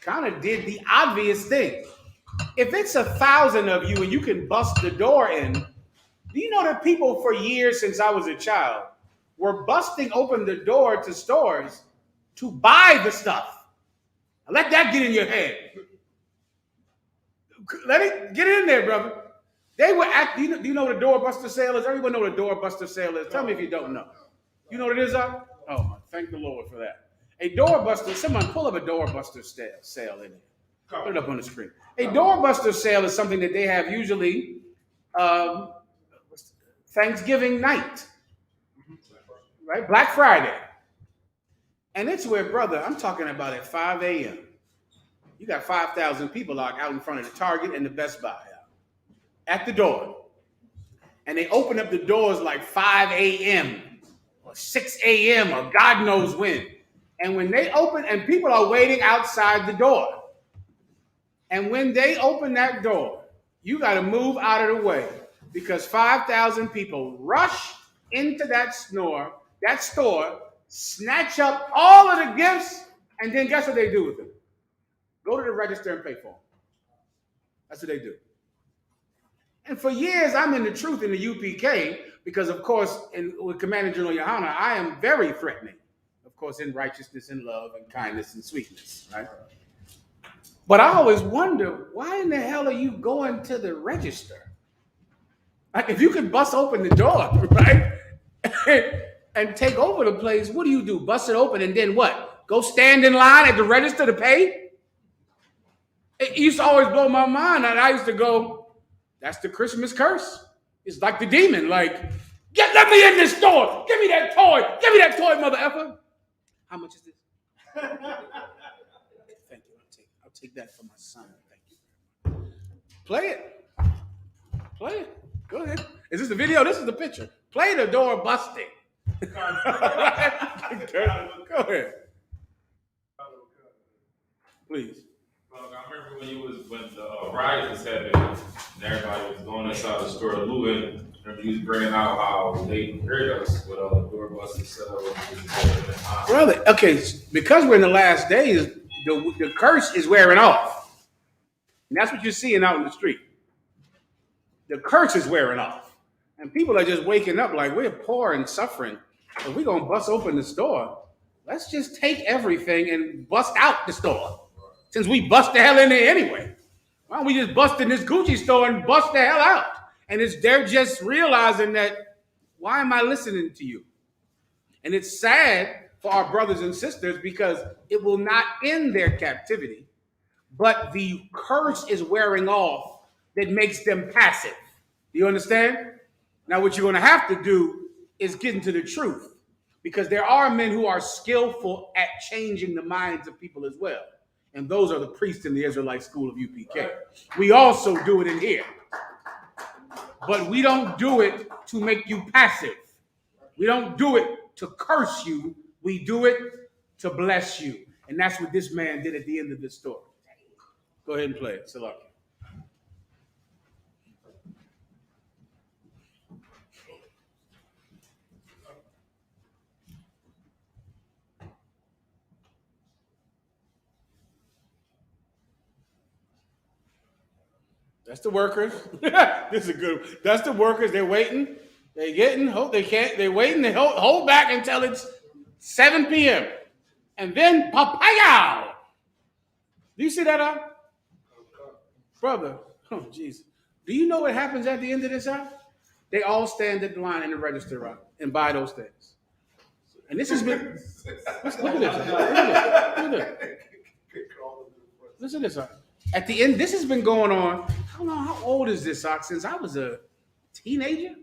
kind of did the obvious thing. If it's 1,000 of you and you can bust the door in, do you know that people for years since I was a child were busting open the door to stores to buy the stuff? Now let that get in your head. Let it get in there, brother. They were do you know what a doorbuster sale is? Everyone know what a doorbuster sale is. Tell me if you don't know. You know what it is, Oh, thank the Lord for that. A doorbuster, someone pull up a doorbuster sale in here. Put it up on the screen. A doorbuster sale is something that they have usually Thanksgiving night. right? Black Friday. And it's where, brother, I'm talking about at 5 a.m. You got 5,000 people out in front of the Target and the Best Buy at the door. And they open up the doors like 5 a.m. or 6 a.m. or God knows when. And when they open, and people are waiting outside the door. And when they open that door, you got to move out of the way because 5,000 people rush into that store, snatch up all of the gifts, and then guess what they do with them? Go to the register and pay for them. That's what they do. And for years, I'm in the truth in the UPK because, of course, with Commander General Yohanna, I am very threatening. Of course, in righteousness and love and kindness and sweetness, right? But I always wonder, why in the hell are you going to the register? Like, if you could bust open the door, right, and take over the place, what do? Bust it open and then what? Go stand in line at the register to pay? It used to always blow my mind, and I used to go, that's the Christmas curse. It's like the demon, like, let me in this store. Give me that toy. Give me that toy, mother effer. How much is this? Thank you. I'll take that for my son. Thank you. Play it. Go ahead. Is this the video? This is the picture. Play the door busting. Go ahead. Please. I remember when the riots was happening, and everybody was going inside the store looting. And you was bringing out how they prepared us with all the door busters set up. Brother, okay, because we're in the last days, the curse is wearing off. And that's what you're seeing out in the street. The curse is wearing off. And people are just waking up like, we're poor and suffering. If we're going to bust open the store, let's just take everything and bust out the store. Since we bust the hell in there anyway. Why don't we just bust in this Gucci store and bust the hell out? And they're just realizing that, why am I listening to you? And it's sad for our brothers and sisters because it will not end their captivity, but the curse is wearing off that makes them passive. Do you understand? Now, what you're going to have to do is get into the truth because there are men who are skillful at changing the minds of people as well. And those are the priests in the Israelite school of UPK. We also do it in here. But we don't do it to make you passive. We don't do it to curse you. We do it to bless you. And that's what this man did at the end of the story. Go ahead and play it, Salaki. That's the workers. This is a good. That's the workers. They're waiting. They're getting. They can't. They're waiting. They hold back until it's 7 p.m. And then papaya. Do you see that, brother? Oh, jeez. Do you know what happens at the end of this hour? They all stand at the line in the register and buy those things. And this has been. Look at this. Look at this. Listen to this. At the end, this has been going on. I don't know how old is this, since I was a teenager.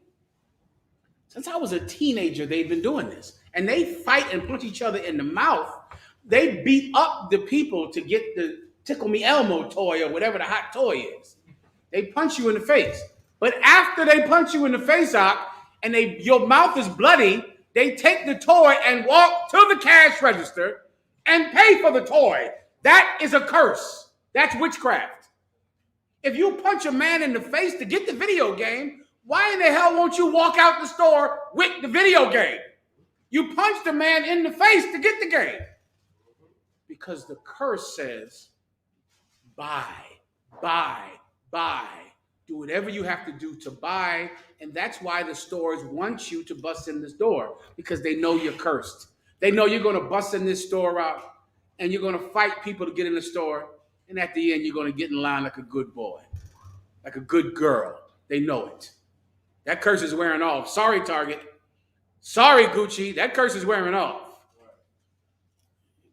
Since I was a teenager, they've been doing this. And they fight and punch each other in the mouth. They beat up the people to get the Tickle Me Elmo toy or whatever the hot toy is. They punch you in the face. But after they punch you in the face, and your mouth is bloody, they take the toy and walk to the cash register and pay for the toy. That is a curse. That's witchcraft. If you punch a man in the face to get the video game, why in the hell won't you walk out the store with the video game? You punched a man in the face to get the game. Because the curse says, buy. Do whatever you have to do to buy. And that's why the stores want you to bust in this door. Because they know you're cursed. They know you're going to bust in this store out. And you're going to fight people to get in the store. And at the end, you're going to get in line like a good boy. Like a good girl. They know it. That curse is wearing off. Sorry, Target. Sorry, Gucci. That curse is wearing off.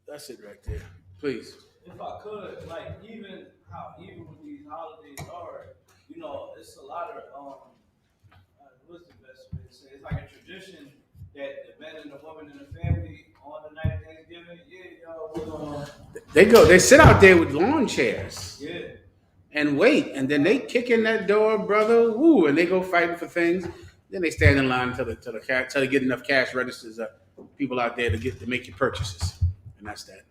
That's it right there. Please. If I could, like, even with these holidays are, it's a lot of, what's the best way to say? It's like a tradition that the man and the woman and the family on the night of Thanksgiving, yeah, y'all, we're gonna. They sit out there with lawn chairs. Yeah. And wait, and then they kick in that door, brother, woo, and they go fighting for things. Then they stand in line till they get enough cash registers up, people out there to make your purchases, and that's that.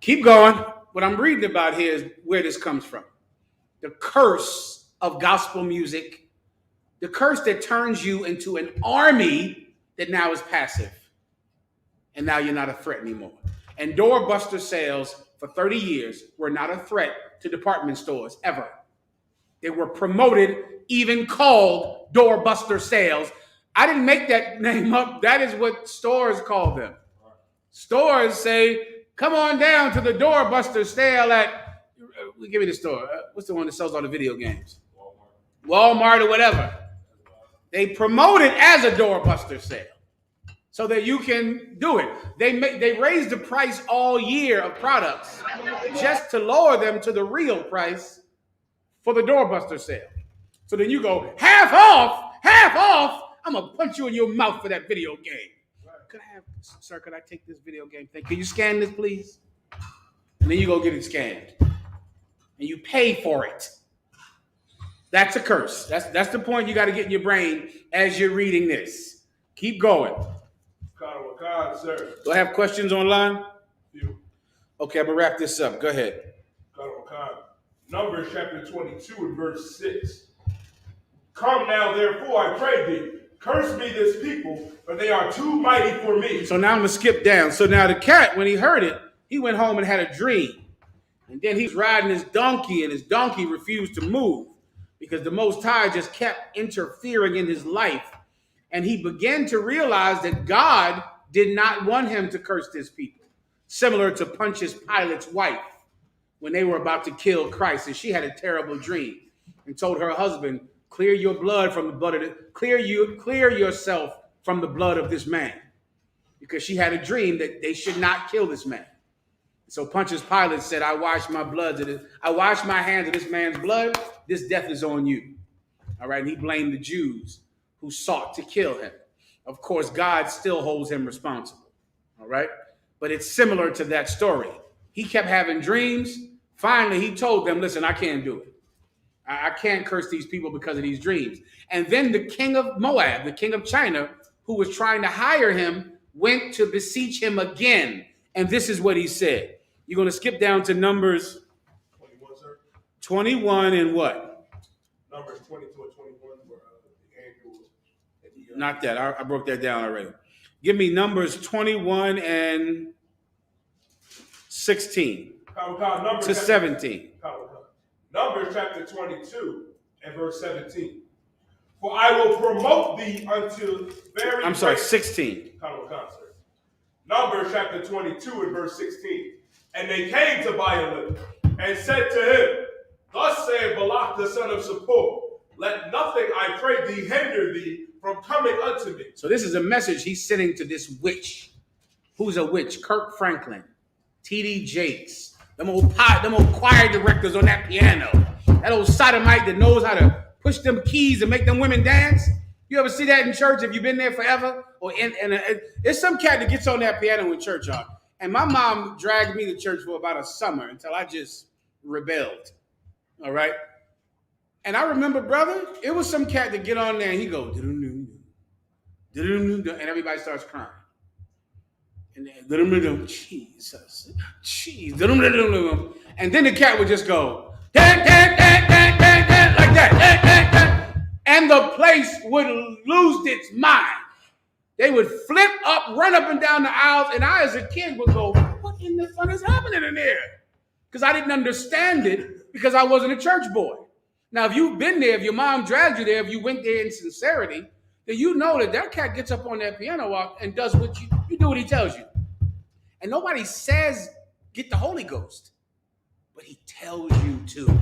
Keep going. What I'm reading about here is where this comes from: the curse of gospel music, the curse that turns you into an army that now is passive, and now you're not a threat anymore. And doorbuster sales for 30 years were not a threat to department stores ever. They were promoted, even called doorbuster sales. I didn't make that name up. That is what stores call them. Stores say, come on down to the doorbuster sale at, give me the store. What's the one that sells all the video games? Walmart or whatever. They promote it as a doorbuster sale so that you can do it. They raise the price all year of products just to lower them to the real price for the doorbuster sale. So then you go, half off, I'm gonna punch you in your mouth for that video game. Sir, could I take this video game thing? Can you scan this, please? And then you go get it scanned. And you pay for it. That's a curse. That's the point you got to get in your brain as you're reading this. Keep going. Sir. Do I have questions online? You. Okay, I'm gonna wrap this up. Go ahead. Numbers chapter 22 and verse 6. Come now, therefore, I pray thee, curse me this people, for they are too mighty for me. So now I'm gonna skip down. So now the cat, when he heard it, he went home and had a dream. And then he was riding his donkey, and his donkey refused to move because the Most High just kept interfering in his life. And he began to realize that God did not want him to curse this people, similar to Pontius Pilate's wife when they were about to kill Christ, and she had a terrible dream and told her husband, clear your blood from the blood of clear yourself from the blood of this man, because she had a dream that they should not kill this man. So Pontius Pilate said, I wash my hands of this man's blood. This death is on you. All right. And he blamed the Jews who sought to kill him. Of course, God still holds him responsible. All right. But it's similar to that story. He kept having dreams. Finally, he told them, listen, I can't do it. I can't curse these people because of these dreams. And then the king of Moab, the king of China, who was trying to hire him, went to beseech him again. And this is what he said. You're going to skip down to Numbers 21, sir. 21 and what? Numbers 22 and 21 were the angels. Not that. I broke that down already. Give me Numbers 21 and 16 to 17. Numbers chapter 22 and verse 17. For I will promote thee unto very... I'm sorry, 16. Numbers chapter 22 and verse 16. And they came to Balaam and said to him, thus saith Balak the son of Zippor, let nothing, I pray thee, hinder thee from coming unto me. So this is a message he's sending to this witch. Who's a witch? Kirk Franklin, T.D. Jakes, them old choir directors on that piano, that old sodomite that knows how to push them keys and make them women dance. You ever see that in church if you've been there forever? Or there's some cat that gets on that piano in church, y'all. And my mom dragged me to church for about a summer until I just rebelled. All right? And I remember, brother, it was some cat that get on there and he go, and everybody starts crying. And then, Jesus, and then the cat would just go, like that, and the place would lose its mind. They would flip up, run up and down the aisles, and I, as a kid, would go, what in the fuck is happening in there? Because I didn't understand it because I wasn't a church boy. Now, if you've been there, if your mom dragged you there, if you went there in sincerity, then you know that cat gets up on that piano walk and does what you do what he tells you. And nobody says, get the Holy Ghost. But he tells you to.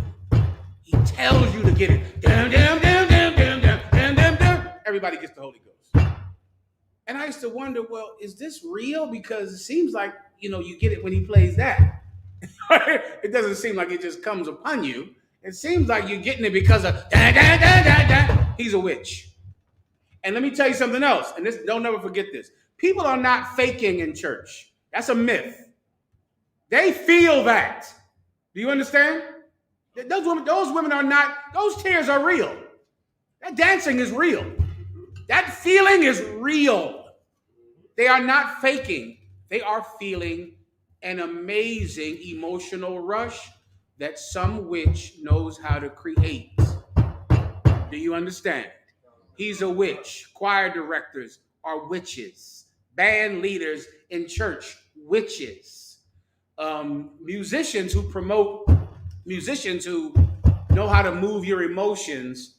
He tells you to get it. Everybody gets the Holy Ghost. And I used to wonder, well, is this real? Because it seems like, you get it when he plays that. It doesn't seem like it just comes upon you. It seems like you're getting it because of he's a witch. And let me tell you something else, and this, don't never forget this. People are not faking in church. That's a myth. They feel that. Do you understand? Those women are not, those tears are real. That dancing is real. That feeling is real. They are not faking. They are feeling an amazing emotional rush that some witch knows how to create. Do you understand? He's a witch. Choir directors are witches. Band leaders in church, witches. Musicians who know how to move your emotions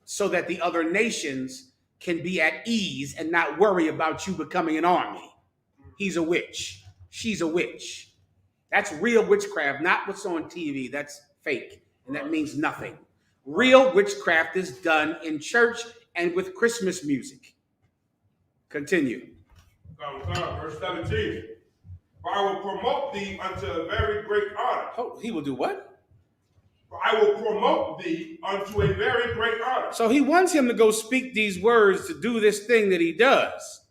so that the other nations can be at ease and not worry about you becoming an army. He's a witch. She's a witch. That's real witchcraft, not what's on TV. That's fake, and that means nothing. Real witchcraft is done in church and with Christmas music. Continue. Verse 17. For I will promote thee unto a very great honor. Oh, he will do what? For I will promote thee unto a very great honor. So he wants him to go speak these words to do this thing that he does.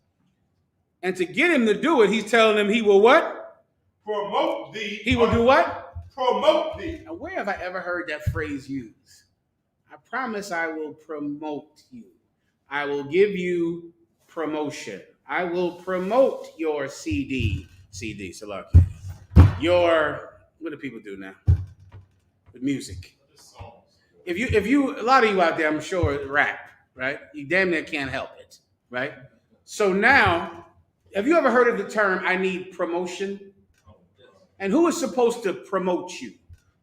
And to get him to do it, he's telling him he will what? Promote thee. He will do what? Promote thee. Now, where have I ever heard that phrase used? I promise I will promote you. I will give you promotion. I will promote your CD, Salaki. Your, what do people do now? With music. If you, a lot of you out there, I'm sure, rap, right? You damn near can't help it, right? So now, have you ever heard of the term, I need promotion? And who is supposed to promote you?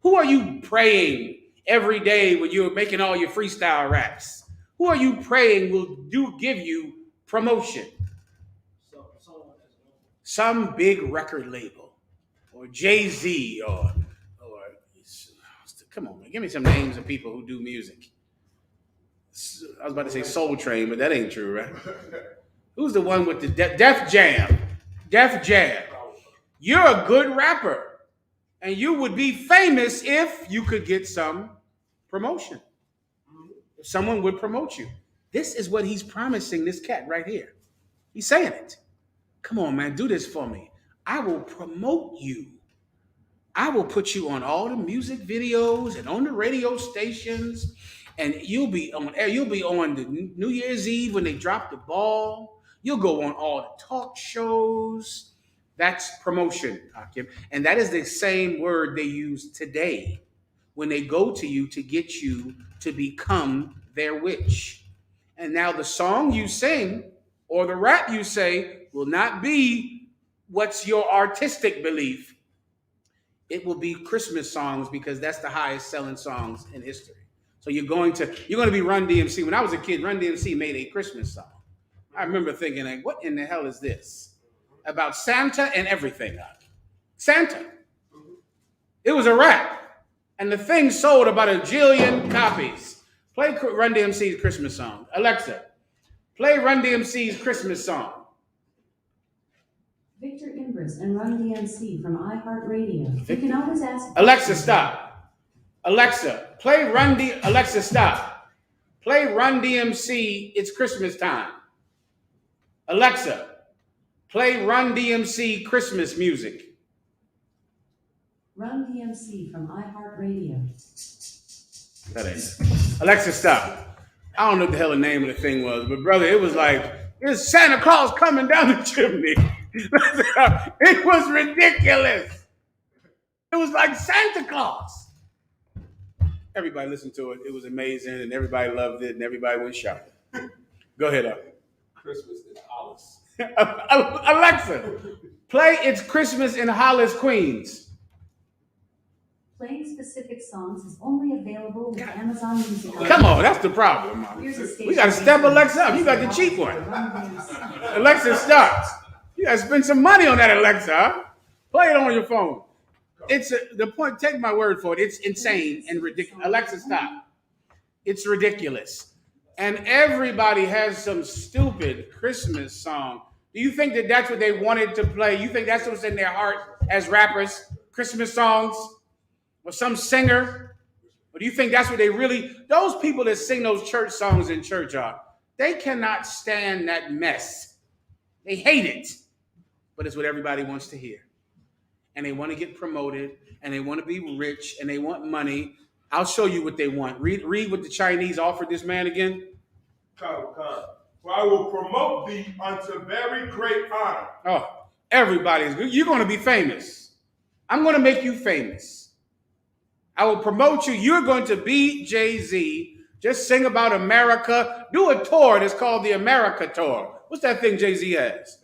Who are you praying every day when you're making all your freestyle raps? Who are you praying will give you promotion? Some big record label, or Jay-Z, or come on, man, give me some names of people who do music. I was about to say Soul Train, but that ain't true, right? Who's the one with the Def Jam? Def Jam. You're a good rapper, and you would be famous if you could get some promotion. If someone would promote you. This is what he's promising this cat right here. He's saying it. Come on, man, do this for me. I will promote you. I will put you on all the music videos and on the radio stations, and you'll be on air. You'll be on the New Year's Eve when they drop the ball. You'll go on all the talk shows. That's promotion, Hakim. And that is the same word they use today when they go to you to get you to become their witch. And now the song you sing or the rap you say will not be what's your artistic belief. It will be Christmas songs because that's the highest selling songs in history. So you're going to be Run DMC. When I was a kid, Run DMC made a Christmas song. I remember thinking, like, what in the hell is this? About Santa and everything. Santa. It was a rap. And the thing sold about 1 jillion copies. Play Run DMC's Christmas song. Alexa, play Run DMC's Christmas song. Victor Imbers and Run DMC from iHeartRadio. You can always ask. Alexa, stop. Alexa, play Alexa, stop. Play Run DMC, It's Christmas Time. Alexa, play Run DMC Christmas music. Run DMC from iHeartRadio. That ain't. Alexa, stop. I don't know what the hell the name of the thing was, but brother, it was like, it's Santa Claus coming down the chimney. It was ridiculous. It was like Santa Claus. Everybody listened to it. It was amazing, and everybody loved it, and everybody went shopping. Go ahead, up. Christmas in Hollis. Alexa, play It's Christmas in Hollis, Queens. Playing specific songs is only available with Amazon Music. Come on, that's the problem. We got to step Alexa up. You got the cheap one. Alexa, stop. You got to spend some money on that, Alexa. Huh? Play it on your phone. It's the point. Take my word for it. It's insane and ridiculous. Alexa, stop. It's ridiculous. And everybody has some stupid Christmas song. Do you think that that's what they wanted to play? You think that's what's in their heart as rappers? Christmas songs? Or some singer? Or do you think that's what they really, those people that sing those church songs in church are, They cannot stand that mess. They hate it, but it's what everybody wants to hear. And they want to get promoted, and they want to be rich, and they want money. I'll show you what they want. Read what the Chinese offered this man again. For I will promote thee unto very great honor. Oh, you're going to be famous. I'm going to make you famous. I will promote you. You're going to be Jay-Z. Just sing about America. Do a tour that's called the America Tour. What's that thing Jay-Z has?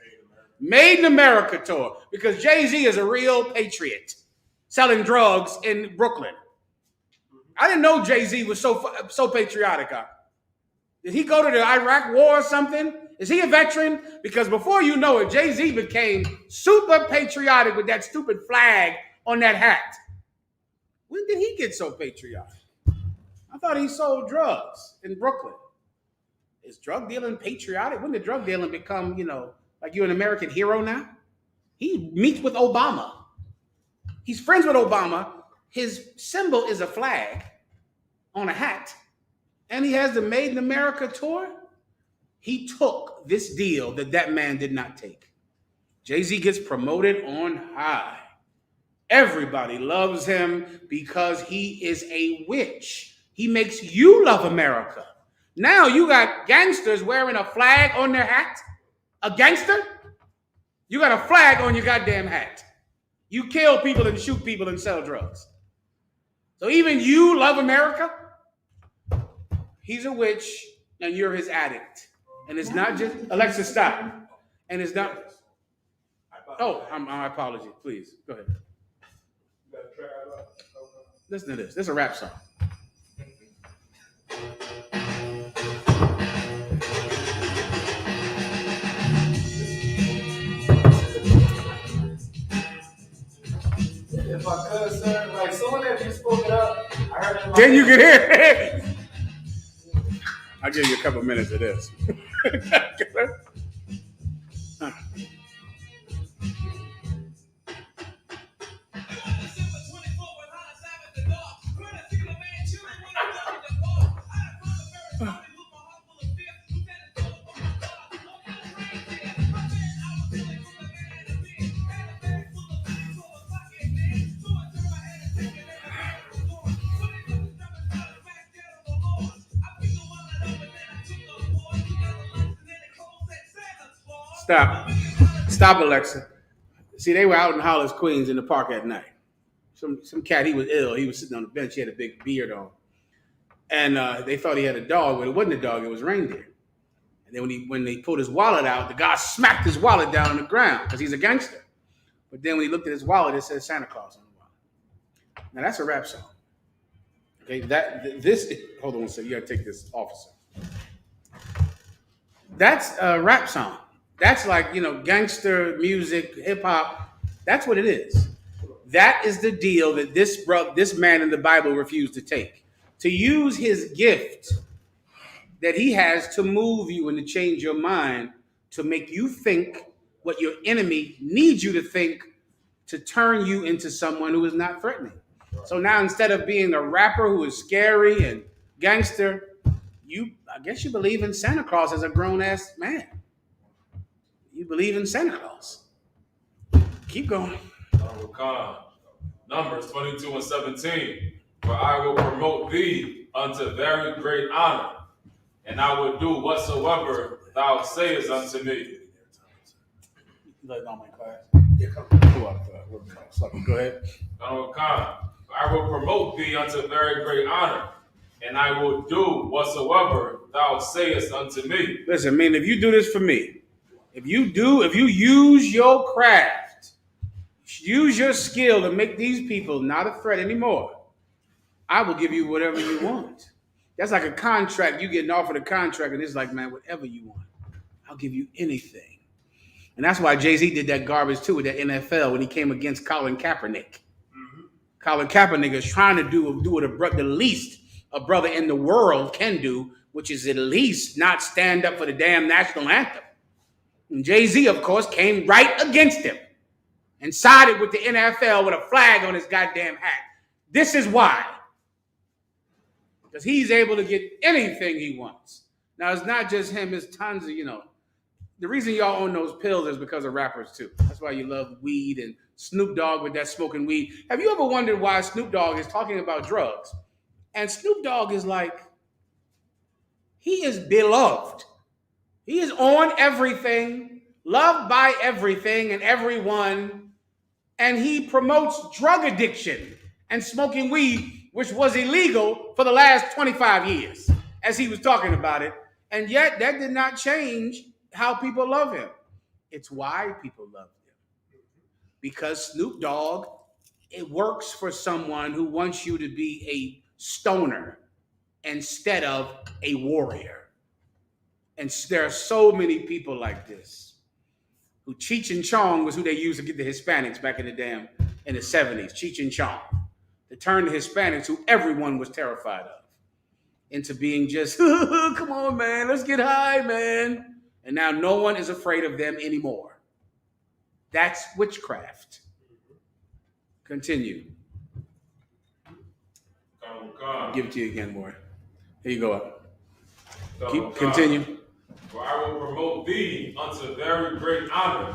Made in America Tour. Because Jay-Z is a real patriot selling drugs in Brooklyn. I didn't know Jay-Z was so patriotic. Did he go to the Iraq War or something? Is he a veteran? Because before you know it, Jay-Z became super patriotic with that stupid flag on that hat. When did he get so patriotic? I thought he sold drugs in Brooklyn. Is drug dealing patriotic? When did drug dealing become, like you're an American hero now? He meets with Obama. He's friends with Obama. His symbol is a flag on a hat. And he has the Made in America tour. He took this deal that man did not take. Jay-Z gets promoted on high. Everybody loves him because he is a witch. He makes you love America. Now you got gangsters wearing a flag on their hat. A gangster? You got a flag on your goddamn hat. You kill people and shoot people and sell drugs. So even you love America? He's a witch and you're his addict. And it's not just, Alexa, stop. And it's not, my apology, please, go ahead. Listen to this. This is a rap song. If I could, sir, like someone that just spoke it up, I heard it. Then you can hear it. I'll give you a couple minutes of this. Stop, Alexa. See, they were out in Hollis, Queens in the park at night. Some cat, he was ill. He was sitting on the bench. He had a big beard on. And they thought he had a dog, but it wasn't a dog. It was reindeer. And then when they pulled his wallet out, the guy smacked his wallet down on the ground because he's a gangster. But then when he looked at his wallet, it says Santa Claus on the wallet. Now, that's a rap song. Okay, hold on one second. You got to take this, officer. That's a rap song. That's like, gangster music, hip hop. That's what it is. That is the deal that this man in the Bible refused to take. To use his gift that he has to move you and to change your mind, to make you think what your enemy needs you to think, to turn you into someone who is not threatening. So now instead of being a rapper who is scary and gangster, I guess you believe in Santa Claus as a grown-ass man. You believe in Santa Claus. Keep going. Numbers 22:17. For I will promote thee unto very great honor, and I will do whatsoever thou sayest unto me. Go ahead. I will promote thee unto very great honor, and I will do whatsoever thou sayest unto me. Listen, man, if you do this for me, if you use your craft, use your skill to make these people not a threat anymore, I will give you whatever you want. That's like a contract. You getting offered a contract, and it's like, man, whatever you want, I'll give you anything. And that's why Jay-Z did that garbage too with the NFL when he came against Colin Kaepernick. Mm-hmm. Colin Kaepernick is trying to do the least a brother in the world can do, which is at least not stand up for the damn national anthem. And Jay-Z, of course, came right against him and sided with the NFL with a flag on his goddamn hat. This is why. Because he's able to get anything he wants. Now, it's not just him. It's tons of, the reason y'all own those pills is because of rappers, too. That's why you love weed and Snoop Dogg with that smoking weed. Have you ever wondered why Snoop Dogg is talking about drugs? And Snoop Dogg is like, he is beloved. He is on everything, loved by everything and everyone, and he promotes drug addiction and smoking weed, which was illegal for the last 25 years, as he was talking about it. And yet, that did not change how people love him. It's why people love him. Because Snoop Dogg, it works for someone who wants you to be a stoner instead of a warrior. And there are so many people like this. Who Cheech and Chong was who they used to get the Hispanics back in the 70s. Cheech and Chong. To turn the Hispanics, who everyone was terrified of, into being just, come on, man, let's get high, man. And now no one is afraid of them anymore. That's witchcraft. Continue. Give it to you again, boy. Here you go. Continue. For I will promote thee unto very great honor,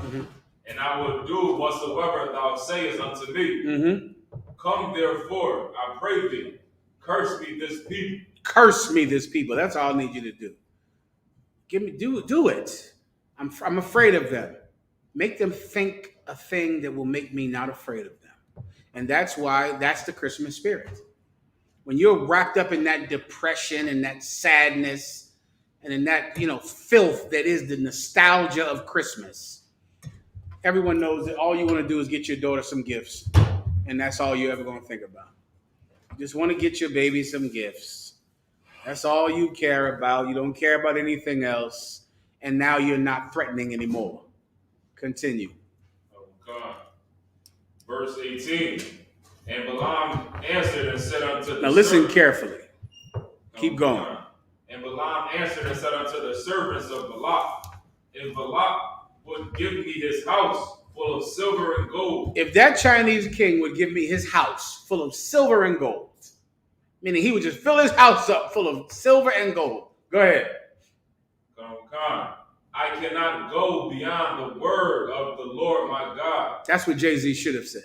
and I will do whatsoever thou sayest unto me. Come therefore, I pray thee, curse me this people. Curse me this people. That's all I need you to do. Do it. I'm afraid of them. Make them think a thing that will make me not afraid of them. And that's the Christmas spirit. When you're wrapped up in that depression and that sadness, and in that, filth that is the nostalgia of Christmas, everyone knows that all you want to do is get your daughter some gifts. And that's all you're ever going to think about. You just want to get your baby some gifts. That's all you care about. You don't care about anything else. And now you're not threatening anymore. Continue. Oh, God. Verse 18. And Balaam answered and said unto the Now listen carefully. Keep going. God. And Balaam answered and said unto the servants of Balak, if Balak would give me his house full of silver and gold. If that Chinese king would give me his house full of silver and gold, meaning he would just fill his house up full of silver and gold. Go ahead. I cannot go beyond the word of the Lord my God. That's what Jay-Z should have said.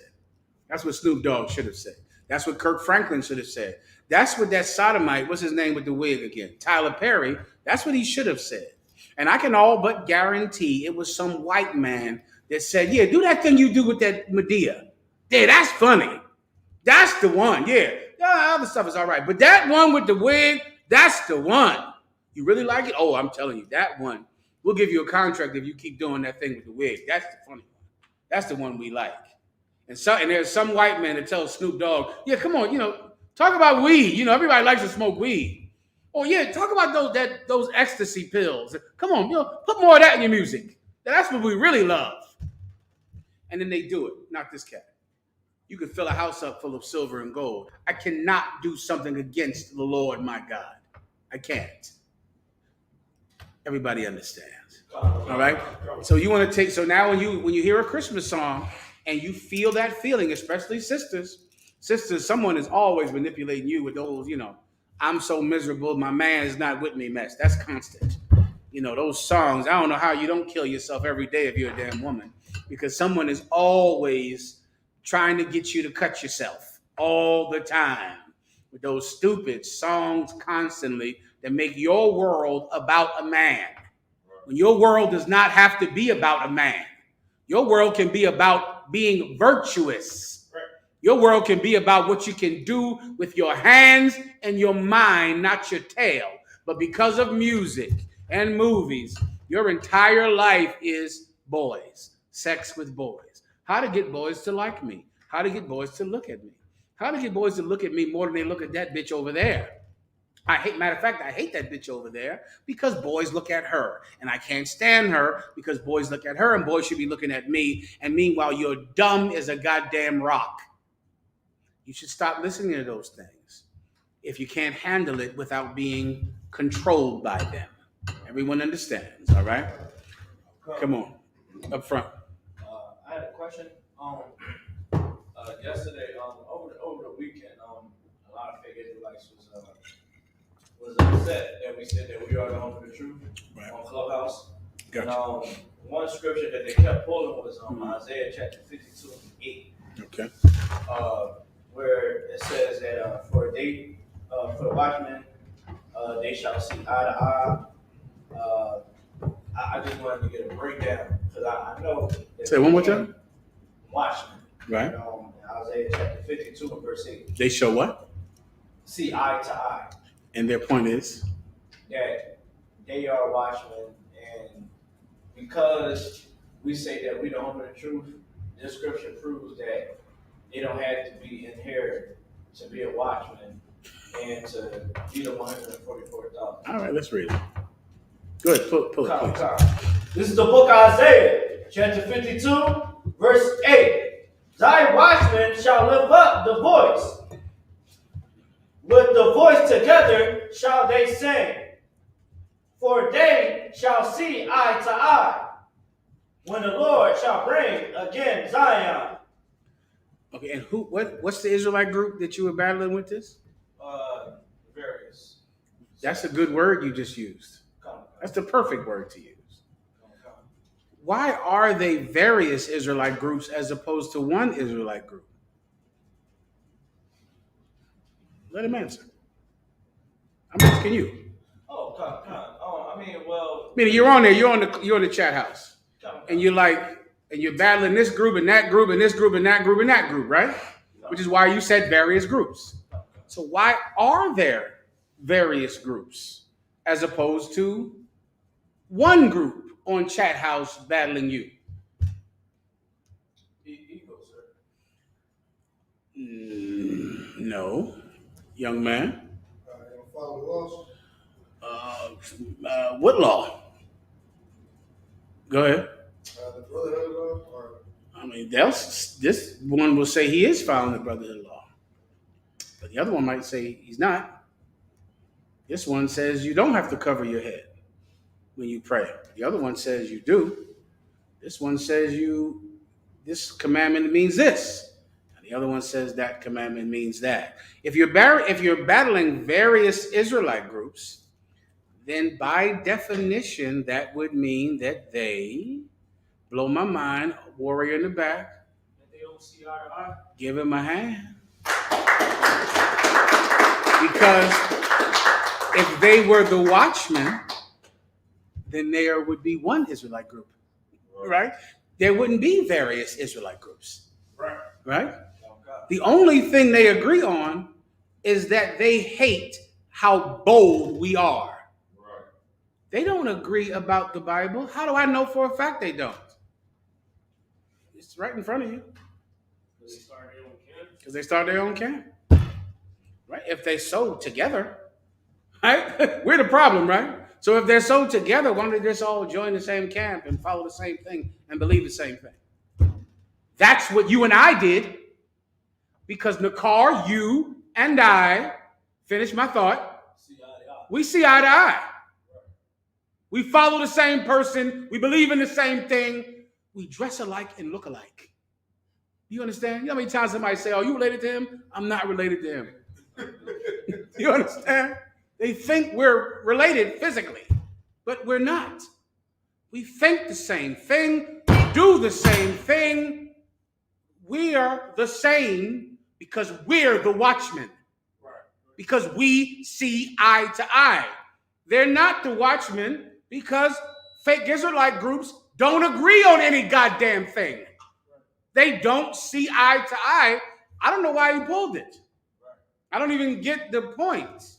That's what Snoop Dogg should have said. That's what Kirk Franklin should have said. That's what that sodomite, what's his name with the wig again? Tyler Perry, that's what he should have said. And I can all but guarantee it was some white man that said, yeah, do that thing you do with that Medea. Yeah, that's funny. That's the one. Yeah. The other stuff is all right. But that one with the wig, that's the one. You really like it? Oh, I'm telling you, that one. We'll give you a contract if you keep doing that thing with the wig. That's the funny one. That's the one we like. And there's some white man that tells Snoop Dogg, yeah, come on, talk about weed. Everybody likes to smoke weed. Oh, yeah, talk about those ecstasy pills. Come on, put more of that in your music. That's what we really love. And then they do it. Not this cat. You can fill a house up full of silver and gold. I cannot do something against the Lord, my God. I can't. Everybody understands. All right? So you want to take, so now when you hear a Christmas song and you feel that feeling, especially sisters, someone is always manipulating you with those, I'm so miserable, my man is not with me mess. That's constant. Those songs, I don't know how you don't kill yourself every day if you're a damn woman, because someone is always trying to get you to cut yourself all the time with those stupid songs constantly that make your world about a man. When your world does not have to be about a man. Your world can be about being virtuous. Your world can be about what you can do with your hands and your mind, not your tail. But because of music and movies, your entire life is boys, sex with boys. How to get boys to like me. How to get boys to look at me. How to get boys to look at me more than they look at that bitch over there. Matter of fact, I hate that bitch over there because boys look at her. And I can't stand her because boys look at her and boys should be looking at me. And meanwhile, you're dumb as a goddamn rock. You should stop listening to those things if you can't handle it without being controlled by them. Everyone understands, all right? Come on, up front. I had a question. Yesterday, over the weekend, a lot of fake Israelites was upset that we said that we are the home of the truth Right. on Clubhouse. Gotcha. And, one scripture that they kept pulling was Isaiah chapter 52:8. Okay. Where it says that for the watchmen, they shall see eye to eye. I just wanted to get a breakdown because I know. Say it one more time. Watchmen. Right. Isaiah chapter 52 and verse 8. They show what? See eye to eye. And their point is? That they are watchmen, and because we say that we don't know the truth, this scripture proves that they don't have to be inherited to be a watchman and to be the 144,000. All right, let's read it. Go ahead, pull it, please. This is the book of Isaiah, chapter 52, verse 8. Thy watchmen shall lift up the voice. With the voice together shall they sing. For they shall see eye to eye, when the Lord shall bring again Zion. Okay, and what's the Israelite group that you were battling with this? Various. That's a good word you just used. That's the perfect word to use. Why are they various Israelite groups as opposed to one Israelite group? Let him answer. I'm asking you. Oh, come. Oh, I mean, well. Meaning you're on there, you're on the chat house. And you're battling this group and that group and this group and that group and that group, right? Which is why you said various groups. So why are there various groups as opposed to one group on chat house battling you? Ego, sir. No, young man. Follow the laws. What law? Go ahead. The brotherhood law, or I mean, this one will say he is following the brotherhood law, but the other one might say he's not. This one says you don't have to cover your head when you pray. The other one says you do. This one says this commandment means this. And the other one says that commandment means that. If you're battling various Israelite groups, then by definition, that would mean that they, blow my mind, warrior in the back, That they don't see eye to eye. give him a hand. Because if they were the watchmen, then there would be one Israelite group, right? There wouldn't be various Israelite groups, right? The only thing they agree on is that they hate how bold we are. Right. They don't agree about the Bible. How do I know for a fact they don't? It's right in front of you. Because they start their own camp. Right? If they sew together, right? We're the problem, right? So if they're so together, why don't they just all join the same camp and follow the same thing and believe the same thing? That's what you and I did. Because Nakar, you and I, finish my thought, we see eye to eye. We follow the same person. We believe in the same thing. We dress alike and look alike. You understand? You know how many times somebody say, "Are you related to him?" I'm not related to him. You understand? They think we're related physically, but we're not. We think the same thing, do the same thing. We are the same because we're the watchmen. Because we see eye to eye. They're not the watchmen because fake Israelite groups don't agree on any goddamn thing. They don't see eye to eye. I don't know why he pulled it. I don't even get the point.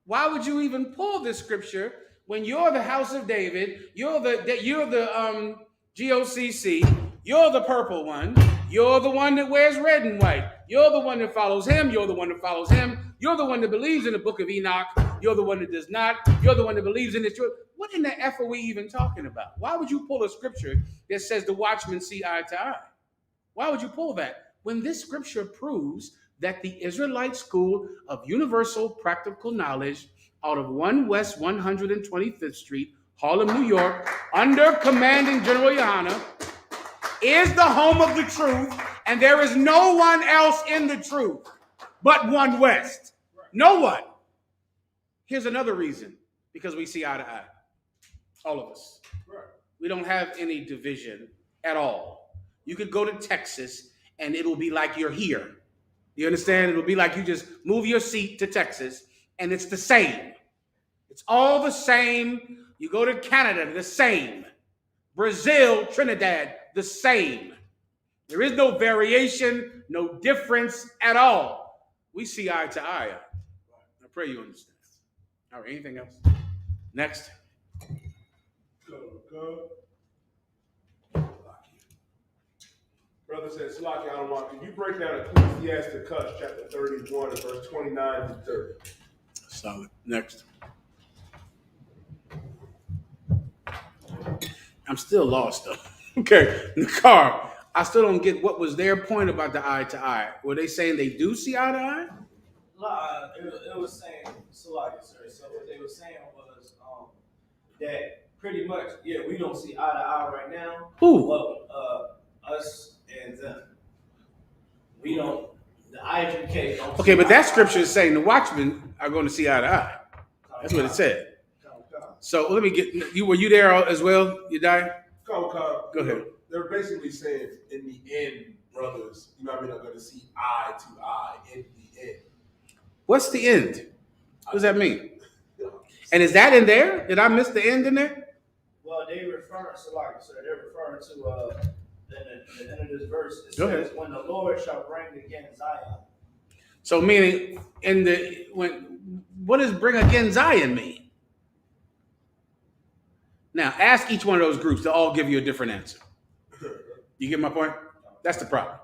Why would you even pull this scripture when you're the house of David, you're the GOCC, you're the purple one, you're the one that wears red and white, you're the one that follows him, you're the one that follows him, you're the one that believes in the book of Enoch, you're the one that does not, you're the one that believes in the truth. What in the F are we even talking about? Why would you pull a scripture that says the watchmen see eye to eye? Why would you pull that? When this scripture proves that the Israelite School of Universal Practical Knowledge out of 1 West 125th Street, Harlem, New York, under commanding General Yohanna, is the home of the truth, and there is no one else in the truth but 1 West. No one. Here's another reason, because we see eye to eye. All of us. Right. We don't have any division at all. You could go to Texas and it'll be like you're here. You understand? It'll be like you just move your seat to Texas and it's the same. It's all the same. You go to Canada, the same. Brazil, Trinidad, the same. There is no variation, no difference at all. We see eye to eye. I pray you understand. All right, anything else? Next. Go. Brother said, Salaki, I don't want. Can you break down Ecclesiastes chapter 31 and verse 29 to 30? Solid. Next. I'm still lost though. Okay, in the car, I still don't get what was their point about the eye to eye. Were they saying they do see eye to eye? It was saying, Salaki, sir. So what they were saying was that pretty much, yeah, we don't see eye to eye right now. Who? Well, us and them. We don't. The I.S.U.P.K. don't. Okay, but that scripture is saying the watchmen are going to see eye to eye. That's what it said. So let me get you. Were you there as well? You died. Go ahead. They're basically saying, in the end, brothers, you know what I mean, are going to see eye to eye in the end. What's the end? What does that mean? And is that in there? Did I miss the end in there? Well, they referring, Salaki, sir. They're referring to in the end of this verse. It Go says, ahead. "When the Lord shall bring again Zion." So meaning what does bring again Zion mean? Now ask each one of those groups, they'll all give you a different answer. You get my point? That's the problem.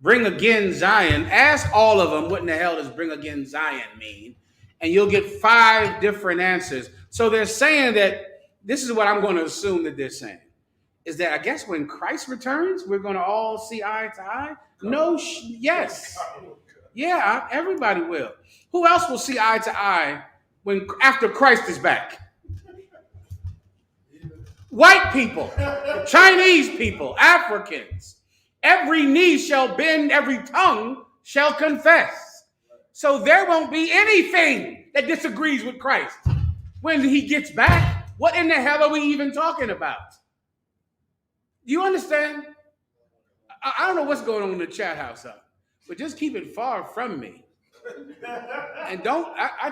Bring again Zion. Ask all of them what in the hell does bring again Zion mean? And you'll get 5 different answers. So they're saying that this is what I'm going to assume that they're saying. Is that I guess when Christ returns, we're going to all see eye to eye? No, yes. Yeah, everybody will. Who else will see eye to eye after Christ is back? White people, Chinese people, Africans. Every knee shall bend, every tongue shall confess. So there won't be anything that disagrees with Christ when he gets back. What in the hell are we even talking about? Do you understand? I don't know what's going on in the chat house, but just keep it far from me. And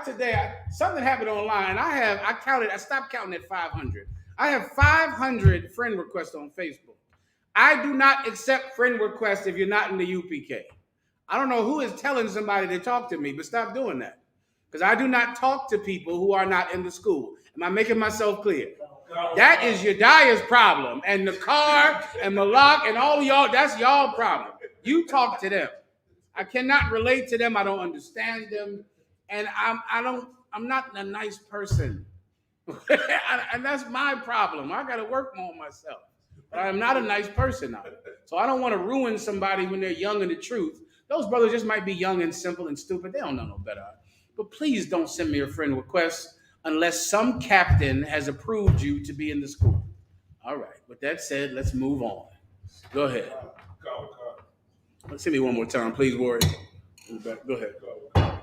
today something happened online. I stopped counting at 500. I have 500 friend requests on Facebook. I do not accept friend requests if you're not in the UPK. I don't know who is telling somebody to talk to me, but stop doing that. Because I do not talk to people who are not in the school. Am I making myself clear? That is Yediah's problem. And the car and Malak and all y'all, that's y'all problem. You talk to them. I cannot relate to them. I don't understand them. And I'm not a nice person. And that's my problem. I got to work more on myself. But I'm not a nice person now. So I don't want to ruin somebody when they're young in the truth. Those brothers just might be young and simple and stupid. They don't know no better. But please don't send me a friend request unless some captain has approved you to be in the school. All right. With that said, let's move on. Go ahead. Go. Let's see me one more time, please, Warren. Go ahead.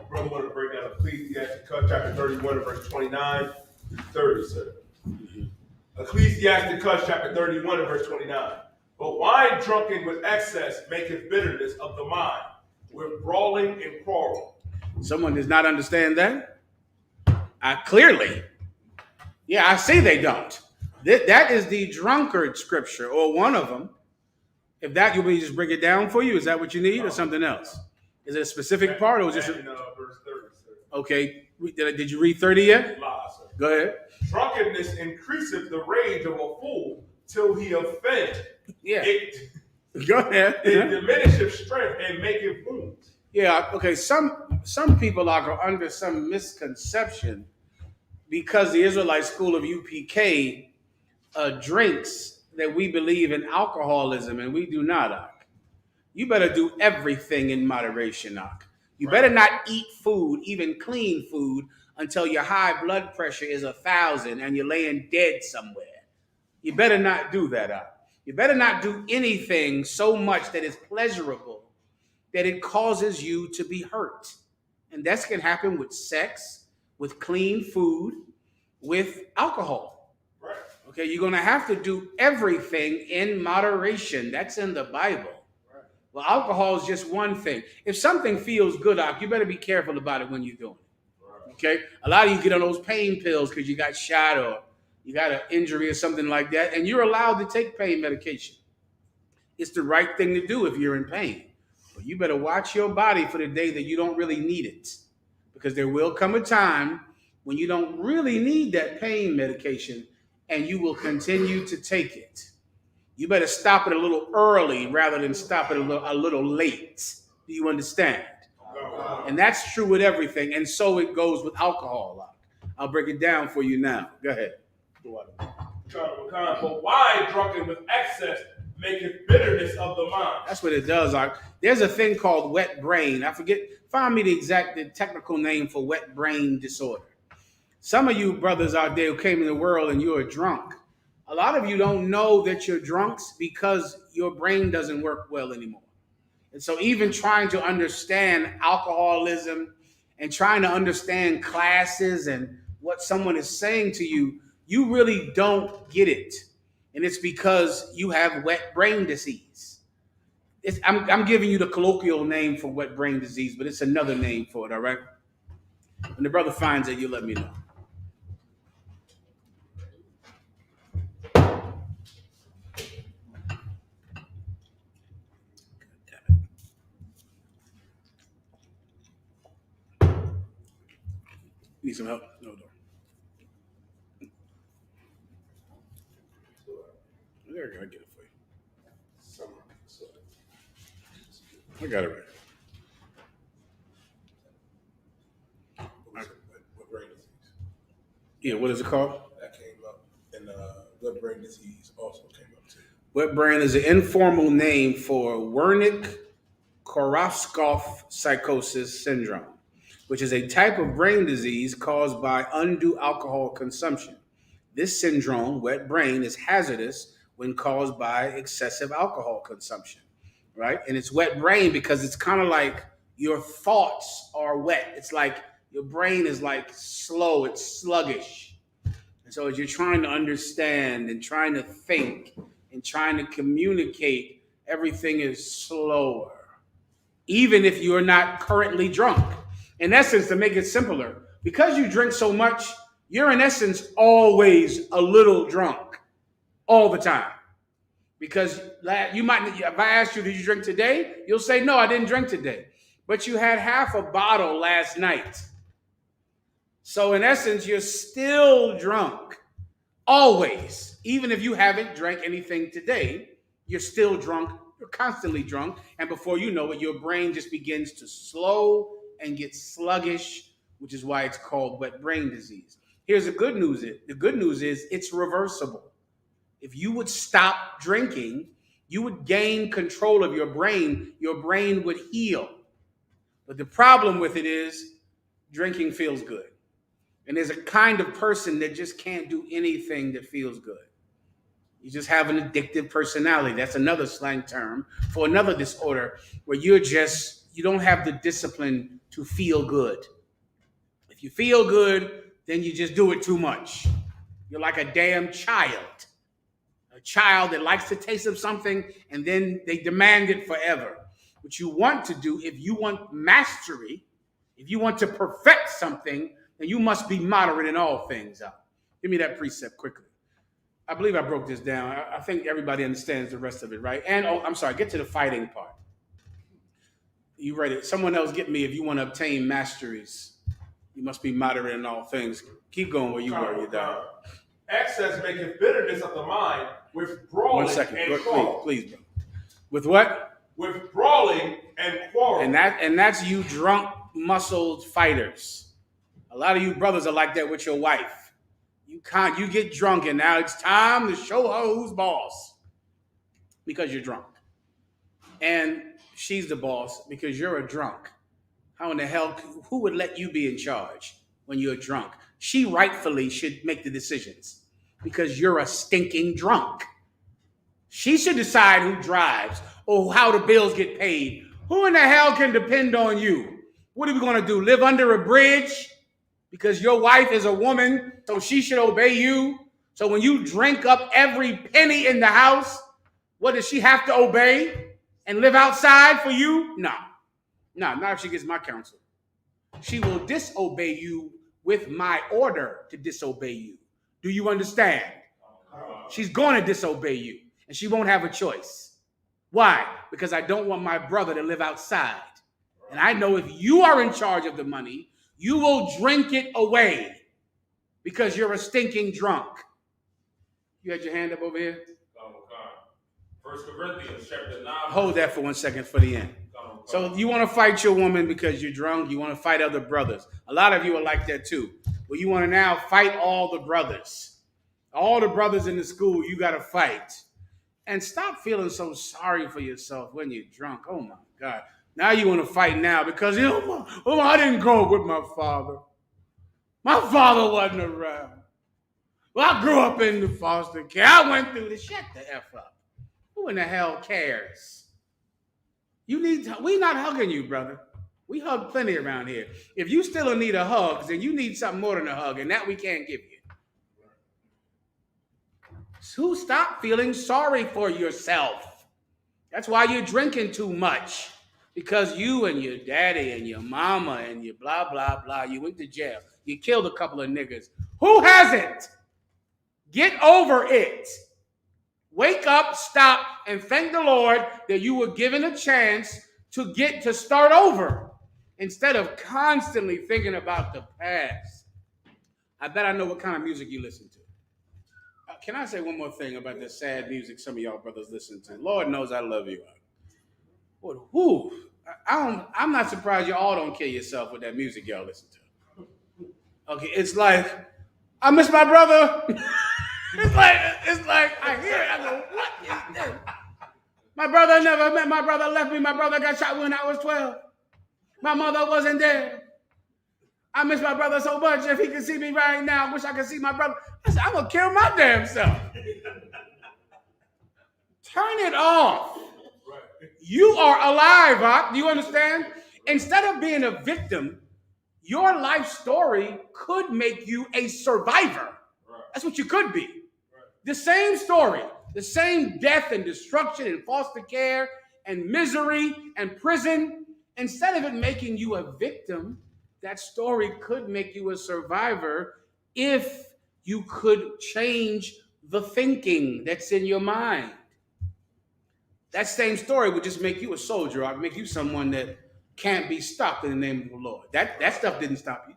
Brother wanted to break down Ecclesiastes chapter 31 and verse 29 to 30, sir. Ecclesiastes chapter 31 and verse 29. But wine drunken with excess maketh bitterness of the mind, with brawling and quarreling. Someone does not understand that? Clearly. Yeah, I see they don't. That is the drunkard scripture, or one of them. If that, you want me to just break it down for you? Is that what you need, or something else? Is it a specific part, or just verse 30, sir. Okay? Did you read 30 yet? Sir. Go ahead. Drunkenness increaseth the rage of a fool till he offend. Yeah. It Go ahead. diminisheth strength and maketh wounds. Yeah. Okay. Some people are under some misconception because the Israelite school of UPK drinks that we believe in alcoholism, and we do not, Ak. You better do everything in moderation, Ak. You better not eat food, even clean food, until your high blood pressure is 1,000 and you're laying dead somewhere. You better not do that, Ak. You better not do anything so much that is pleasurable that it causes you to be hurt. And that can happen with sex, with clean food, with alcohol. Right. Okay, you're going to have to do everything in moderation. That's in the Bible. Right. Well, alcohol is just one thing. If something feels good, you better be careful about it when you're doing it. Right. Okay, a lot of you get on those pain pills because you got shot or you got an injury or something like that, and you're allowed to take pain medication. It's the right thing to do if you're in pain. But you better watch your body for the day that you don't really need it. Because there will come a time when you don't really need that pain medication and you will continue to take it. You better stop it a little early rather than stop it a little late. Do you understand? And that's true with everything. And so it goes with alcohol. I'll break it down for you now. Go ahead. But wine drunken with excess maketh bitterness of the mind. That's what it does. There's a thing called wet brain. Find me the technical name for wet brain disorder. Some of you brothers out there who came in the world and you're drunk. A lot of you don't know that you're drunks because your brain doesn't work well anymore. And so even trying to understand alcoholism and trying to understand classes and what someone is saying to you, you really don't get it. And it's because you have wet brain disease. I'm giving you the colloquial name for wet brain disease, but it's another name for it, all right? When the brother finds it, you let me know. Need some help? No. There, I get it for you. I got it right. What brain disease? Yeah, what is it called? That came up. And wet brain disease also came up too. Wet brain is an informal name for Wernicke-Korsakoff psychosis syndrome, which is a type of brain disease caused by undue alcohol consumption. This syndrome, wet brain, is hazardous when caused by excessive alcohol consumption, right? And it's wet brain because it's kind of like your thoughts are wet. It's like your brain is like slow, it's sluggish. And so as you're trying to understand and trying to think and trying to communicate, everything is slower, even if you're not currently drunk. In essence, to make it simpler, because you drink so much, you're in essence always a little drunk all the time. Because you might, if I asked you, did you drink today? You'll say, no, I didn't drink today. But you had half a bottle last night. So in essence, you're still drunk. Always. Even if you haven't drank anything today, you're still drunk. You're constantly drunk. And before you know it, your brain just begins to slow and get sluggish, which is why it's called wet brain disease. Here's the good news. The good news is it's reversible. If you would stop drinking, you would gain control of your brain. Your brain would heal. But the problem with it is drinking feels good. And there's a kind of person that just can't do anything that feels good. You just have an addictive personality. That's another slang term for another disorder where you don't have the discipline to feel good. If you feel good, then you just do it too much. You're like a damn child. A child that likes the taste of something and then they demand it forever. What you want to do, if you want mastery, if you want to perfect something, then you must be moderate in all things. Give me that precept quickly. I believe I broke this down. I think everybody understands the rest of it, right? And, I'm sorry, get to the fighting part. You read it. Someone else get me if you want to obtain masteries. You must be moderate in all things. Keep going where you were. You're down. Excess maketh bitterness of the mind with brawling 1 second. and quarreling. Please, bro. With what? With brawling and quarreling. And that's you drunk, muscled fighters. A lot of you brothers are like that with your wife. You get drunk and now it's time to show her who's boss because you're drunk. And she's the boss because you're a drunk. How in the hell, who would let you be in charge when you're drunk? She rightfully should make the decisions because you're a stinking drunk. She should decide who drives or how the bills get paid. Who in the hell can depend on you? What are we going to do? Live under a bridge? because your wife is a woman, so she should obey you. So when you drink up every penny in the house, what does she have to obey and live outside for you? No, not if she gets my counsel. She will disobey you with my order to disobey you. Do you understand? She's going to disobey you, and she won't have a choice. Why? Because I don't want my brother to live outside. And I know if you are in charge of the money, you will drink it away because you're a stinking drunk. You had your hand up over here? 1 Corinthians chapter 9. Hold that for 1 second for the end. So you want to fight your woman because you're drunk. You want to fight other brothers. A lot of you are like that too. Well, you want to now fight all the brothers. All the brothers in the school, you got to fight. And stop feeling so sorry for yourself when you're drunk. Oh my God. Now you want to fight now because I didn't grow up with my father. My father wasn't around. Well, I grew up in the foster care. I went through this. Shut the F up. Who in the hell cares? We not hugging you, brother. We hug plenty around here. If you still in need of hugs, then you need something more than a hug, and that we can't give you. So stop feeling sorry for yourself. That's why you're drinking too much. Because you and your daddy and your mama and your blah, blah, blah, you went to jail. You killed a couple of niggas. Who hasn't? Get over it. Wake up, stop, and thank the Lord that you were given a chance to start over instead of constantly thinking about the past. I bet I know what kind of music you listen to. Can I say one more thing about the sad music some of y'all brothers listen to? Lord knows I love you. I'm not surprised you all don't kill yourself with that music y'all listen to. Okay, it's like, I miss my brother. It's like I hear it. I go, what is this? My brother never met. My brother left me. My brother got shot when I was 12. My mother wasn't there. I miss my brother so much. If he could see me right now, I wish I could see my brother. I said, I'm going to kill my damn self. Turn it off. You are alive, huh? Do you understand? Instead of being a victim, your life story could make you a survivor. That's what you could be. The same story, the same death and destruction and foster care and misery and prison. Instead of it making you a victim, that story could make you a survivor if you could change the thinking that's in your mind. That same story would just make you a soldier or make you someone that can't be stopped in the name of the Lord. That stuff didn't stop you.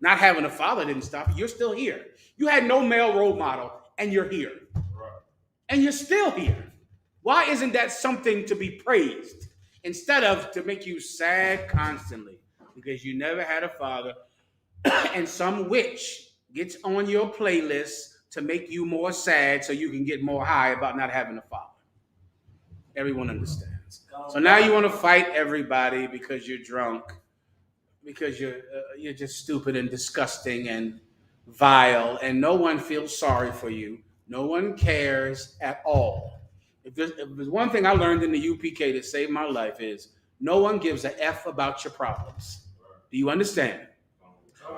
Not having a father didn't stop you. You're still here. You had no male role model, and you're here. And you're still here. Why isn't that something to be praised instead of to make you sad constantly? Because you never had a father, and some witch gets on your playlist to make you more sad so you can get more high about not having a father. Everyone understands. So now you want to fight everybody because you're drunk, because you're just stupid and disgusting and vile, and no one feels sorry for you. No one cares at all. If there's one thing I learned in the UPK that saved my life is no one gives a F about your problems. Do you understand?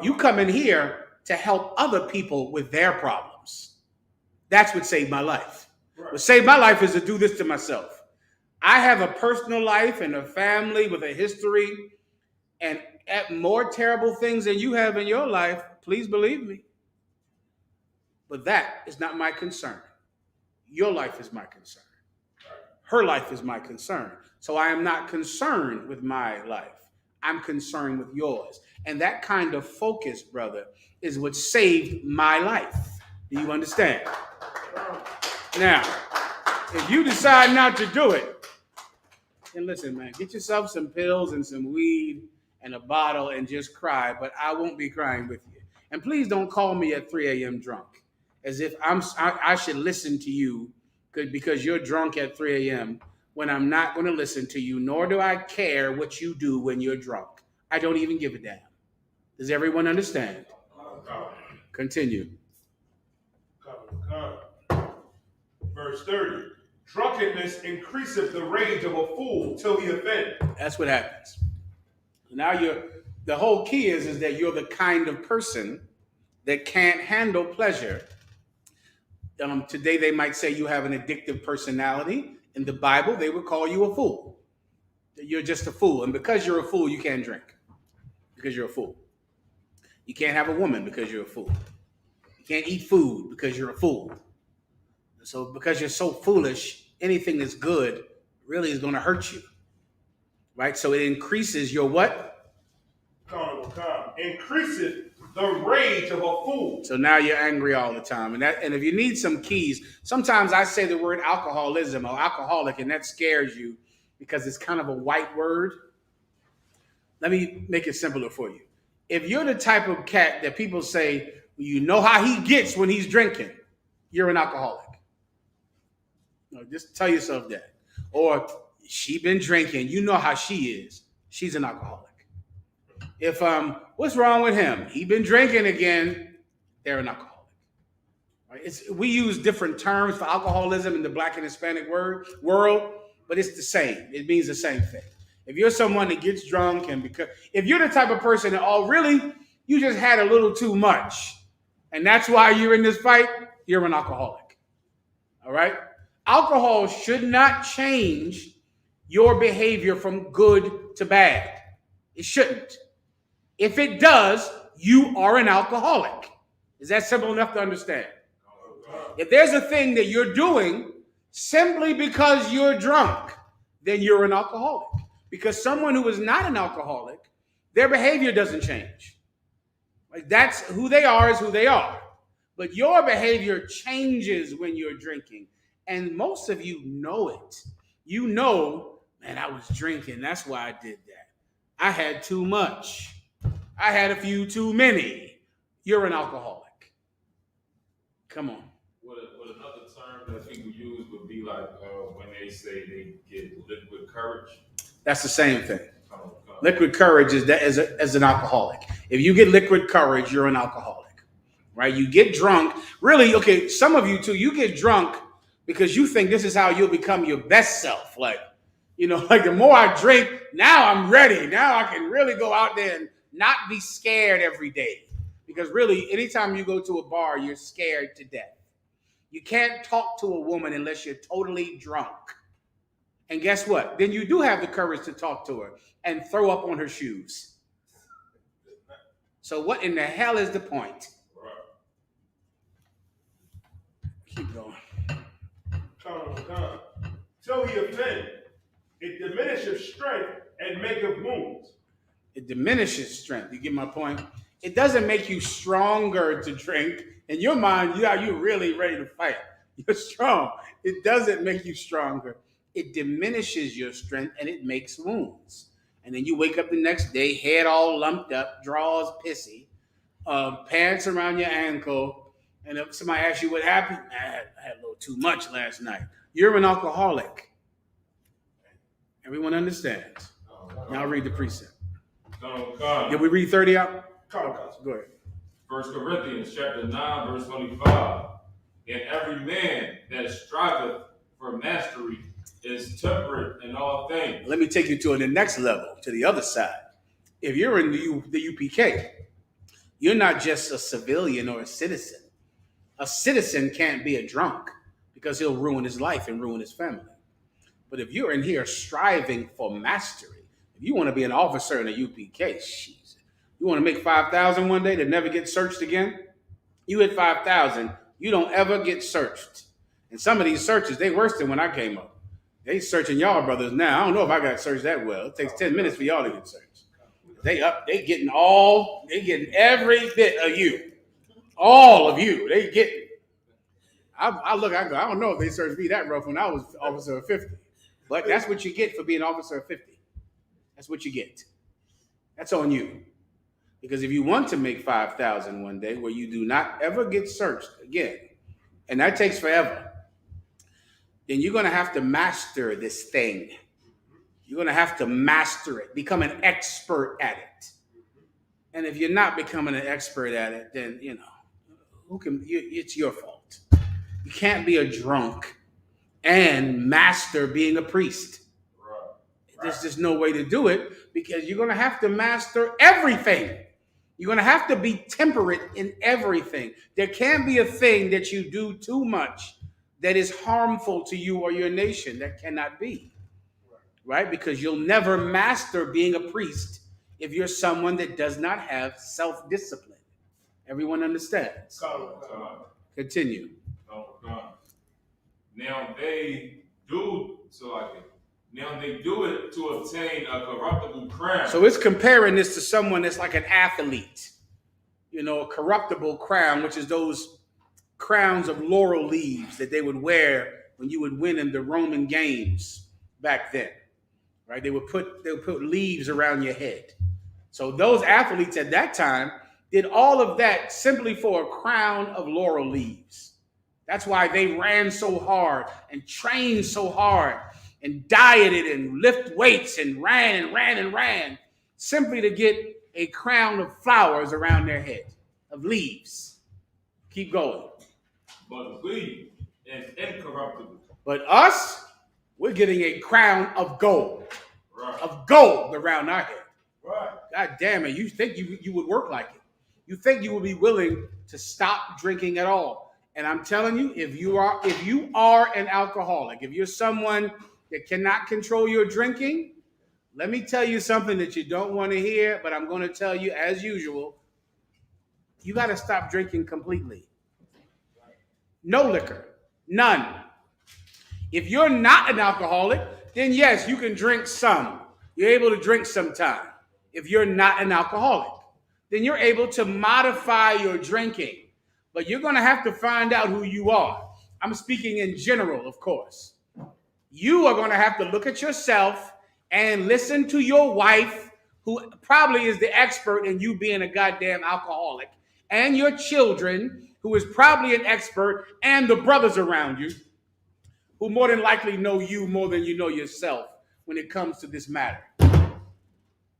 You come in here to help other people with their problems. That's what saved my life. What saved my life is to do this to myself. I have a personal life and a family with a history and more terrible things than you have in your life. Please believe me. But that is not my concern. Your life is my concern. Her life is my concern. So I am not concerned with my life. I'm concerned with yours. And that kind of focus, brother, is what saved my life. Do you understand? Now, if you decide not to do it, then listen, man, get yourself some pills and some weed and a bottle and just cry, but I won't be crying with you. And please don't call me at 3 a.m. drunk, as if I should listen to you because you're drunk at 3 a.m. when I'm not going to listen to you, nor do I care what you do when you're drunk. I don't even give a damn. Does everyone understand? Continue. Verse 30. Drunkenness increaseth the rage of a fool till he offend. That's what happens. Now The whole key is that you're the kind of person that can't handle pleasure. Today they might say you have an addictive personality. In the Bible, they would call you a fool. You're just a fool. And because you're a fool, you can't drink. Because you're a fool. You can't have a woman because you're a fool. You can't eat food because you're a fool. So because you're so foolish, anything that's good really is going to hurt you. Right? So it increases your what? Increases the rage of a fool. So now you're angry all the time. And if you need some keys, sometimes I say the word alcoholism or alcoholic, and that scares you because it's kind of a white word. Let me make it simpler for you. If you're the type of cat that people say, you know how he gets when he's drinking, you're an alcoholic. No, just tell yourself that. Or she been drinking, you know how she is. She's an alcoholic. If what's wrong with him? He been drinking again, they're an alcoholic. Right? We use different terms for alcoholism in the Black and Hispanic world, but it's the same. It means the same thing. If you're someone that gets drunk if you're the type of person that, really, you just had a little too much, and that's why you're in this fight, you're an alcoholic. All right? Alcohol should not change your behavior from good to bad. It shouldn't. If it does, you are an alcoholic. Is that simple enough to understand? If there's a thing that you're doing simply because you're drunk, then you're an alcoholic. Because someone who is not an alcoholic, their behavior doesn't change. Like that's who they are is who they are. But your behavior changes when you're drinking. And most of you know it. You know, man, I was drinking. That's why I did that. I had too much. I had a few too many. You're an alcoholic. Come on. What another term that people use would be like when they say they get liquid courage. That's the same thing. Liquid courage is that as an alcoholic. If you get liquid courage, you're an alcoholic, right? You get drunk. Really, okay, some of you too, you get drunk because you think this is how you'll become your best self. Like the more I drink, now I'm ready. Now I can really go out there and not be scared every day. Because really, anytime you go to a bar, you're scared to death. You can't talk to a woman unless you're totally drunk. And guess what? Then you do have the courage to talk to her and throw up on her shoes. So what in the hell is the point? Keep going. Come. Till he offend, it diminishes strength and maketh wounds. It diminishes strength. You get my point? It doesn't make you stronger to drink. In your mind, you're really ready to fight. You're strong. It doesn't make you stronger. It diminishes your strength and it makes wounds. And then you wake up the next day, head all lumped up, drawers pissy, pants around your ankle. And if somebody asks you what happened, I had a little too much last night. You're an alcoholic. Everyone understands. Now I'll read the precept. Did we read 30 out? Go ahead. 1 Corinthians chapter 9, verse 25. And every man that striveth for mastery is temperate in all things. Let me take you to the next level, to the other side. If you're in the UPK, you're not just a civilian or a citizen. A citizen can't be a drunk because he'll ruin his life and ruin his family. But if you're in here striving for mastery, if you want to be an officer in a UPK, you want to make 5,000 one day to never get searched again? You hit 5,000, you don't ever get searched. And some of these searches, they worse than when I came up. They searching y'all brothers now. I don't know if I got searched that well. It takes 10 minutes for y'all to get searched. They getting every bit of you. All of you. They getting. I go, I don't know if they searched me that rough when I was officer of 50. But that's what you get for being officer of 50. That's what you get. That's on you. Because if you want to make 5,000 one day where you do not ever get searched again, and that takes forever, then you're going to have to master this thing. You're going to have to master it, become an expert at it. And if you're not becoming an expert at it, then, it's your fault. You can't be a drunk and master being a priest. There's just no way to do it because you're going to have to master everything. You're going to have to be temperate in everything. There can't be a thing that you do too much that is harmful to you or your nation. That cannot be. Right? Because you'll never master being a priest if you're someone that does not have self-discipline. Everyone understands? Continue. Now they do now they do it to obtain a corruptible crown. So it's comparing this to someone that's like an athlete. You know, a corruptible crown, which is those crowns of laurel leaves that they would wear when you would win in the Roman games back then. Right? They would put leaves around your head. So those athletes at that time did all of that simply for a crown of laurel leaves. That's why they ran so hard and trained so hard and dieted and lift weights and ran, simply to get a crown of flowers around their head, of leaves. Keep going. But we is incorruptible. But us, we're getting a crown of gold. Right. Of gold around our head. Right. God damn it, you think you would work like it. You think you would be willing to stop drinking at all. And I'm telling you, if you are an alcoholic, if you're someone that cannot control your drinking, let me tell you something that you don't want to hear, but I'm going to tell you as usual, you got to stop drinking completely. No liquor, none. If you're not an alcoholic, then yes, you can drink some. You're able to drink sometime. If you're not an alcoholic, then you're able to modify your drinking. But you're going to have to find out who you are. I'm speaking in general, of course. You are going to have to look at yourself and listen to your wife, who probably is the expert in you being a goddamn alcoholic, and your children, who is probably an expert, and the brothers around you, who more than likely know you more than you know yourself when it comes to this matter.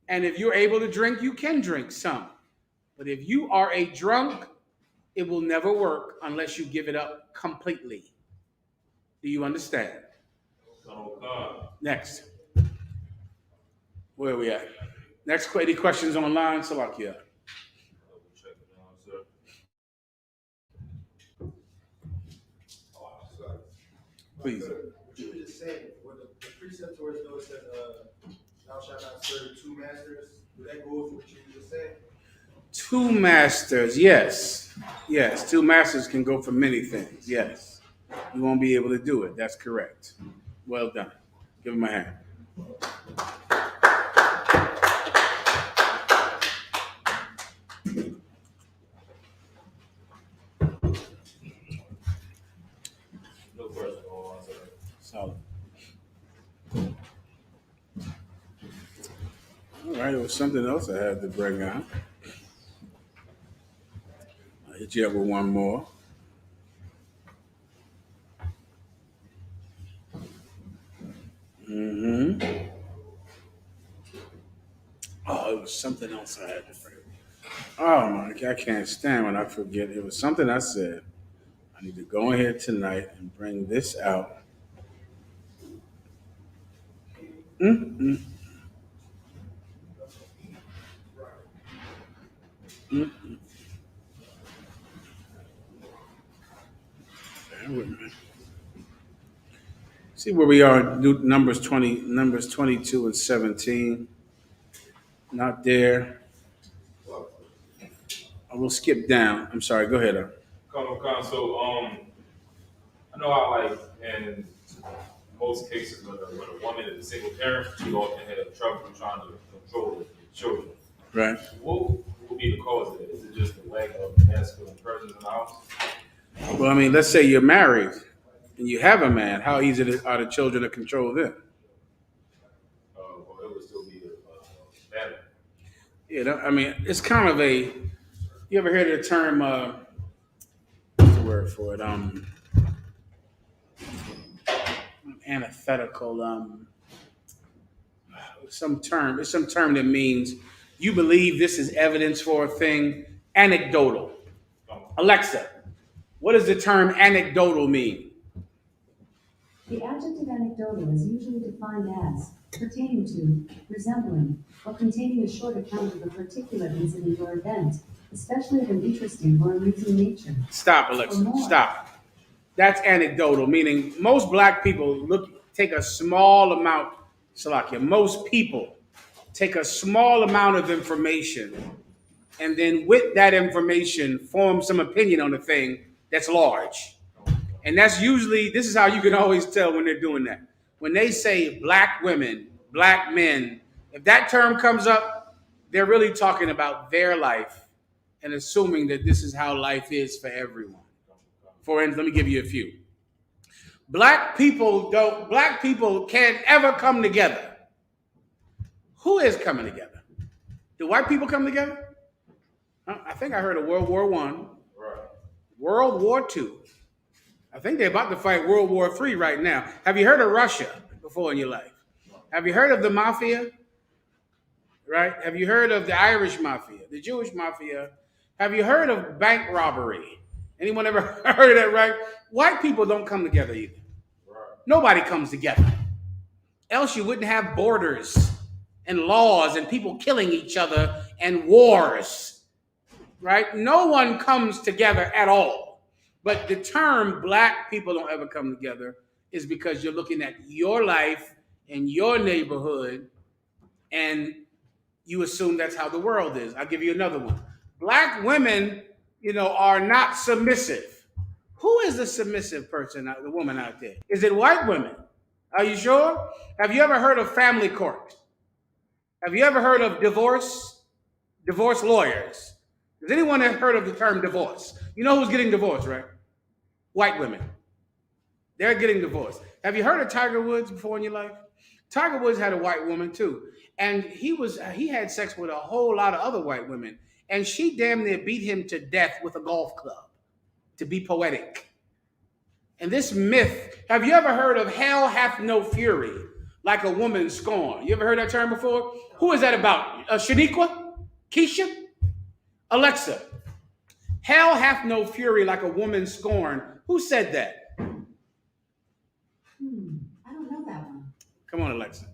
And if you're able to drink, you can drink some. But if you are a drunk, it will never work unless you give it up completely. Do you understand? Oh, God. Next. Where are we at? Next, any questions online? Salakia. Please. You were just saying, what the precept towards those said, thou shalt not serve two masters. Would that go with what you just said? Two masters, yes. Yes, two masters can go for many things, yes. You won't be able to do it. That's correct. Well done. Give him a hand. No question. Solid. All right, there was something else I had to bring out. I'll hit you up with one more. Oh, it was something else I had to bring. Oh my God, I can't stand when I forget. It was something I said. I need to go in here tonight and bring this out. Mm-mm. Mm-mm. Bear with me. See where we are. Numbers 22 and 17. Not there. I will skip down. I'm sorry. Go ahead. So, I know how, like, in most cases, when a woman is a single parent, she often have trouble trying to control the children. Right. What would be the cause of it? Is it just the lack of masculine presence in the house? Well, I mean, let's say you're married and you have a man. How easy are the children to control them? Well, it would still be a battle. Yeah, I mean, it's kind of a. You ever heard of the term? What's the word for it? Antithetical. Some term. It's some term that means you believe this is evidence for a thing. Anecdotal. Alexa, what does the term anecdotal mean? The adjective anecdotal is usually defined as pertaining to, resembling, or containing a short account of a particular incident or event, especially of an interesting or amusing nature. Stop, Or Alexa. more. Stop. That's anecdotal, meaning most black people take a small amount, Salakia, most people take a small amount of information and then with that information form some opinion on the thing that's large. And that's usually, this is how you can always tell when they're doing that. When they say black women, black men, if that term comes up, they're really talking about their life and assuming that this is how life is for everyone. For instance, let me give you a few. Black people can't ever come together. Who is coming together? Do white people come together? I think I heard of World War I, Right. World War II. I think they're about to fight World War III right now. Have you heard of Russia before in your life? Have you heard of the mafia? Right? Have you heard of the Irish mafia, the Jewish mafia? Have you heard of bank robbery? Anyone ever heard of that, right? White people don't come together either. Right. Nobody comes together. Else you wouldn't have borders and laws and people killing each other and wars. Right? No one comes together at all. But the term black people don't ever come together is because you're looking at your life and your neighborhood and you assume that's how the world is. I'll give you another one. Black women, are not submissive. Who is the submissive person, the woman out there? Is it white women? Are you sure? Have you ever heard of family court? Have you ever heard of divorce lawyers? Has anyone ever heard of the term divorce? You know who's getting divorced, right? White women. They're getting divorced. Have you heard of Tiger Woods before in your life? Tiger Woods had a white woman too. And he had sex with a whole lot of other white women. And she damn near beat him to death with a golf club, to be poetic. And this myth, have you ever heard of hell hath no fury, like a woman scorned? You ever heard that term before? Who is that about? Shaniqua? Keisha? Alexa. Hell hath no fury like a woman scorned. Who said that? I don't know that one. Come on, Alexa.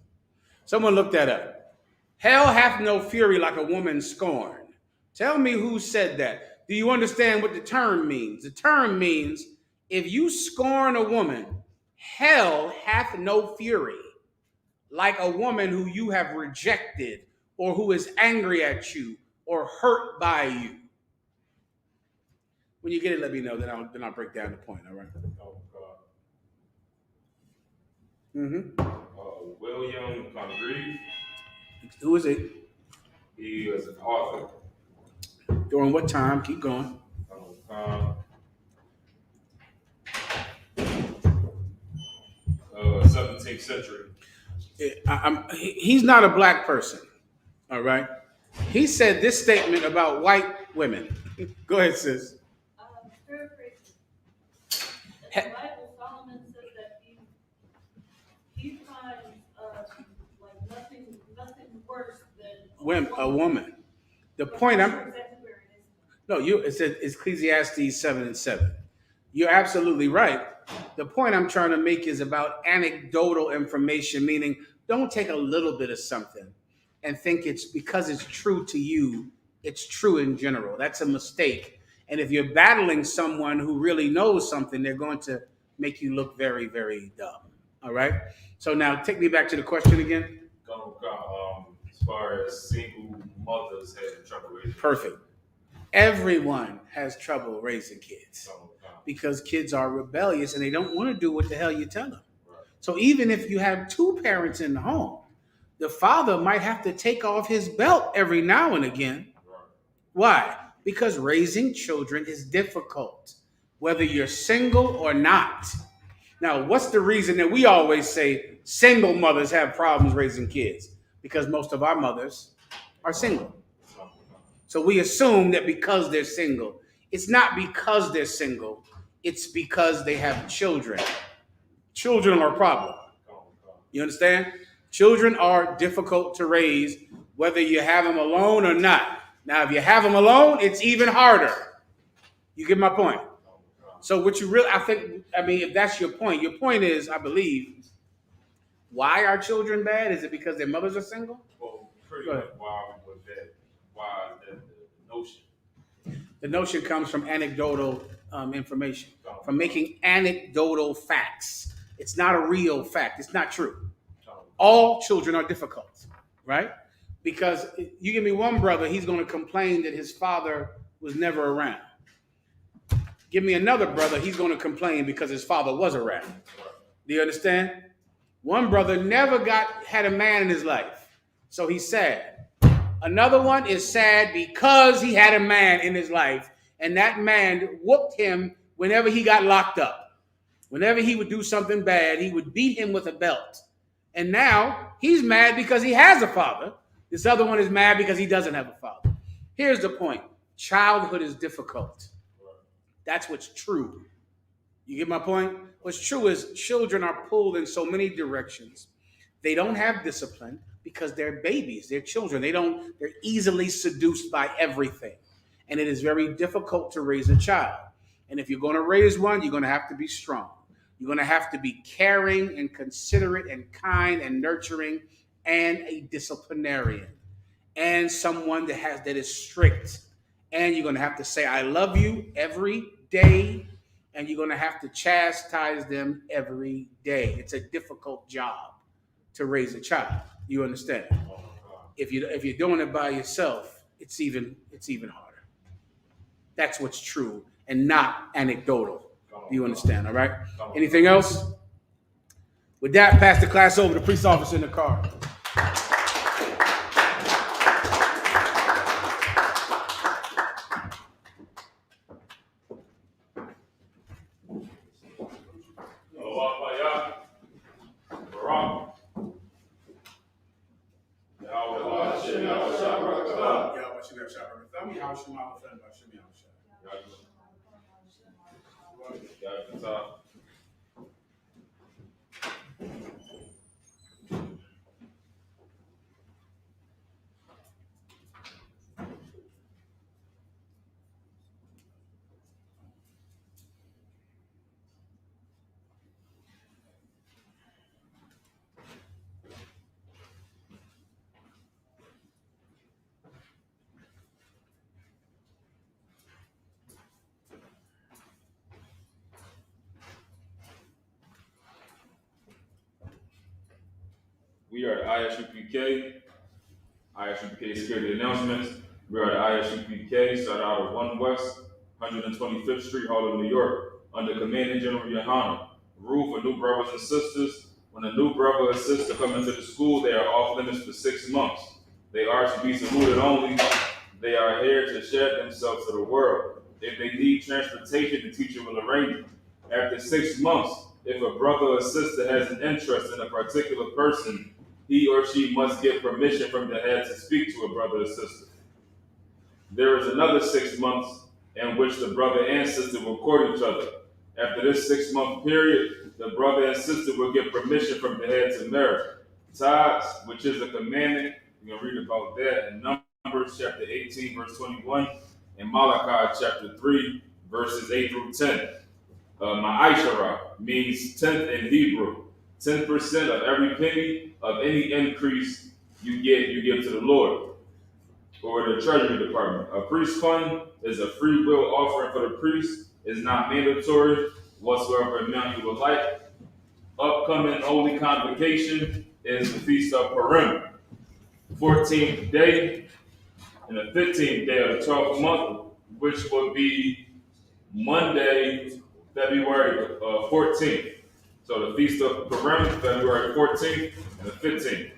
Someone look that up. Hell hath no fury like a woman scorned. Tell me who said that. Do you understand what the term means? The term means if you scorn a woman, hell hath no fury like a woman who you have rejected or who is angry at you or hurt by you. When you get it, let me know. Then I'll break down the point. All right. William Congreve. Who is it? He was an author. During what time? Keep going. 17th century. He's not a black person. All right. He said this statement about white women. Go ahead, sis. Paraphrasing. In the Bible, Solomon says that he finds like nothing worse than A woman. The point I'm Exactly where it is. no, it's Ecclesiastes 7:7. You're absolutely right. The point I'm trying to make is about anecdotal information, meaning don't take a little bit of something and think it's because it's true to you, it's true in general. That's a mistake. And if you're battling someone who really knows something, they're going to make you look very, very dumb. All right? So now take me back to the question again. As far as single mothers having trouble raising. Perfect. Everyone has trouble raising kids because kids are rebellious and they don't want to do what the hell you tell them. Right. So even if you have two parents in the home, the father might have to take off his belt every now and again. Right. Why? Because raising children is difficult, whether you're single or not. Now, what's the reason that we always say single mothers have problems raising kids? Because most of our mothers are single. So we assume that because they're single, it's not because they're single, it's because they have children. Children are a problem. You understand? Children are difficult to raise, whether you have them alone or not. Now, if you have them alone, it's even harder. You get my point? So what you really, I mean, if that's your point is, I believe, why are children bad? Is it because their mothers are single? Well, pretty Go much ahead. why was that? Why is that the notion? The notion comes from anecdotal information, from making anecdotal facts. It's not a real fact. It's not true. All children are difficult, right? Because you give me one brother, he's going to complain that his father was never around. Give me another brother, he's going to complain because his father was around. Do you understand? One brother never had a man in his life, so he's sad. Another one is sad because he had a man in his life, and that man whooped him whenever he got locked up. Whenever he would do something bad, he would beat him with a belt. And now he's mad because he has a father. This other one is mad because he doesn't have a father. Here's the point. Childhood is difficult. That's what's true. You get my point? What's true is children are pulled in so many directions. They don't have discipline because they're babies, they're children. They're easily seduced by everything. And it is very difficult to raise a child. And if you're going to raise one, you're going to have to be strong. You're going to have to be caring and considerate and kind and nurturing and a disciplinarian and someone that is strict. And you're going to have to say, I love you every day. And you're going to have to chastise them every day. It's a difficult job to raise a child. You understand? If you're doing it by yourself, it's even harder. That's what's true and not anecdotal. Do you understand? All right. Anything else? With that, pass the class over to the police officer in the car. We are the I.S.U.P.K. I.S.U.P.K. security announcements. We are the I.S.U.P.K. started out of 1 West, 125th Street, Harlem, New York, under Commanding General YAHANNA. Rule for new brothers and sisters. When a new brother or sister come into the school, they are off limits for 6 months. They are to be saluted only. They are here to share themselves to the world. If they need transportation, the teacher will arrange it. After 6 months, if a brother or sister has an interest in a particular person, he or she must get permission from the head to speak to a brother or sister. There is another 6 months in which the brother and sister will court each other. After this 6-month period, the brother and sister will get permission from the head to marry. Tithes, which is a commandment, you're going to read about that in Numbers chapter 18, verse 21, and Malachi chapter 3, verses 8 through 10. Ma'ashara means 10th in Hebrew. 10% of every penny of any increase you give to the Lord or the Treasury Department. A priest fund is a free will offering for the priest. It's not mandatory whatsoever amount you would like. Upcoming holy convocation is the Feast of Purim. 14th day and the 15th day of the 12th month, which would be Monday, February 14th. So the Feast of Purim, February 14th and the 15th.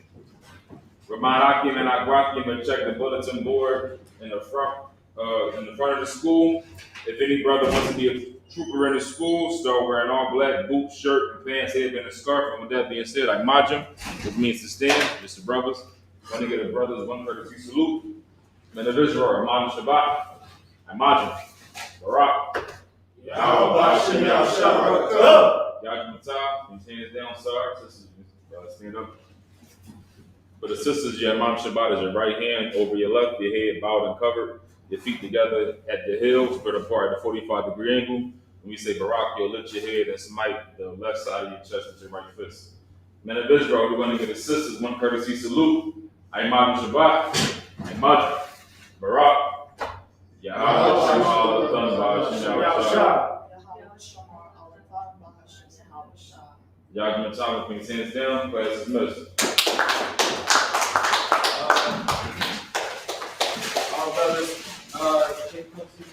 Remind Akim and Agwakim to check the bulletin board in the front of the school. If any brother wants to be a trooper in the school, start wearing all black, boots, shirt, and pants, headband, and scarf. And with that being said, I majim, which means to stand. Mr. Brothers, want to get a brother's one courtesy salute. Men of Israel, Imam Shabbat, I majim, Barak. Yahweh Shem Yahshua. Y'all can hands down, sorry. Sisters, stand up. For the sisters, your Imam Shabbat is your right hand over your left, your head bowed and covered, your feet together at the heels, spread apart at a 45-degree angle. When we say Barak, you'll lift your head and smite the left side of your chest with your right fist. Men of Israel, we're going to get a sisters one courtesy salute. Aimad Shabbat, Aimad, Barak, Yahweh Shema, Thunba, Shah. Y'all give me time to put your hands down, class is missed. All brothers, campus.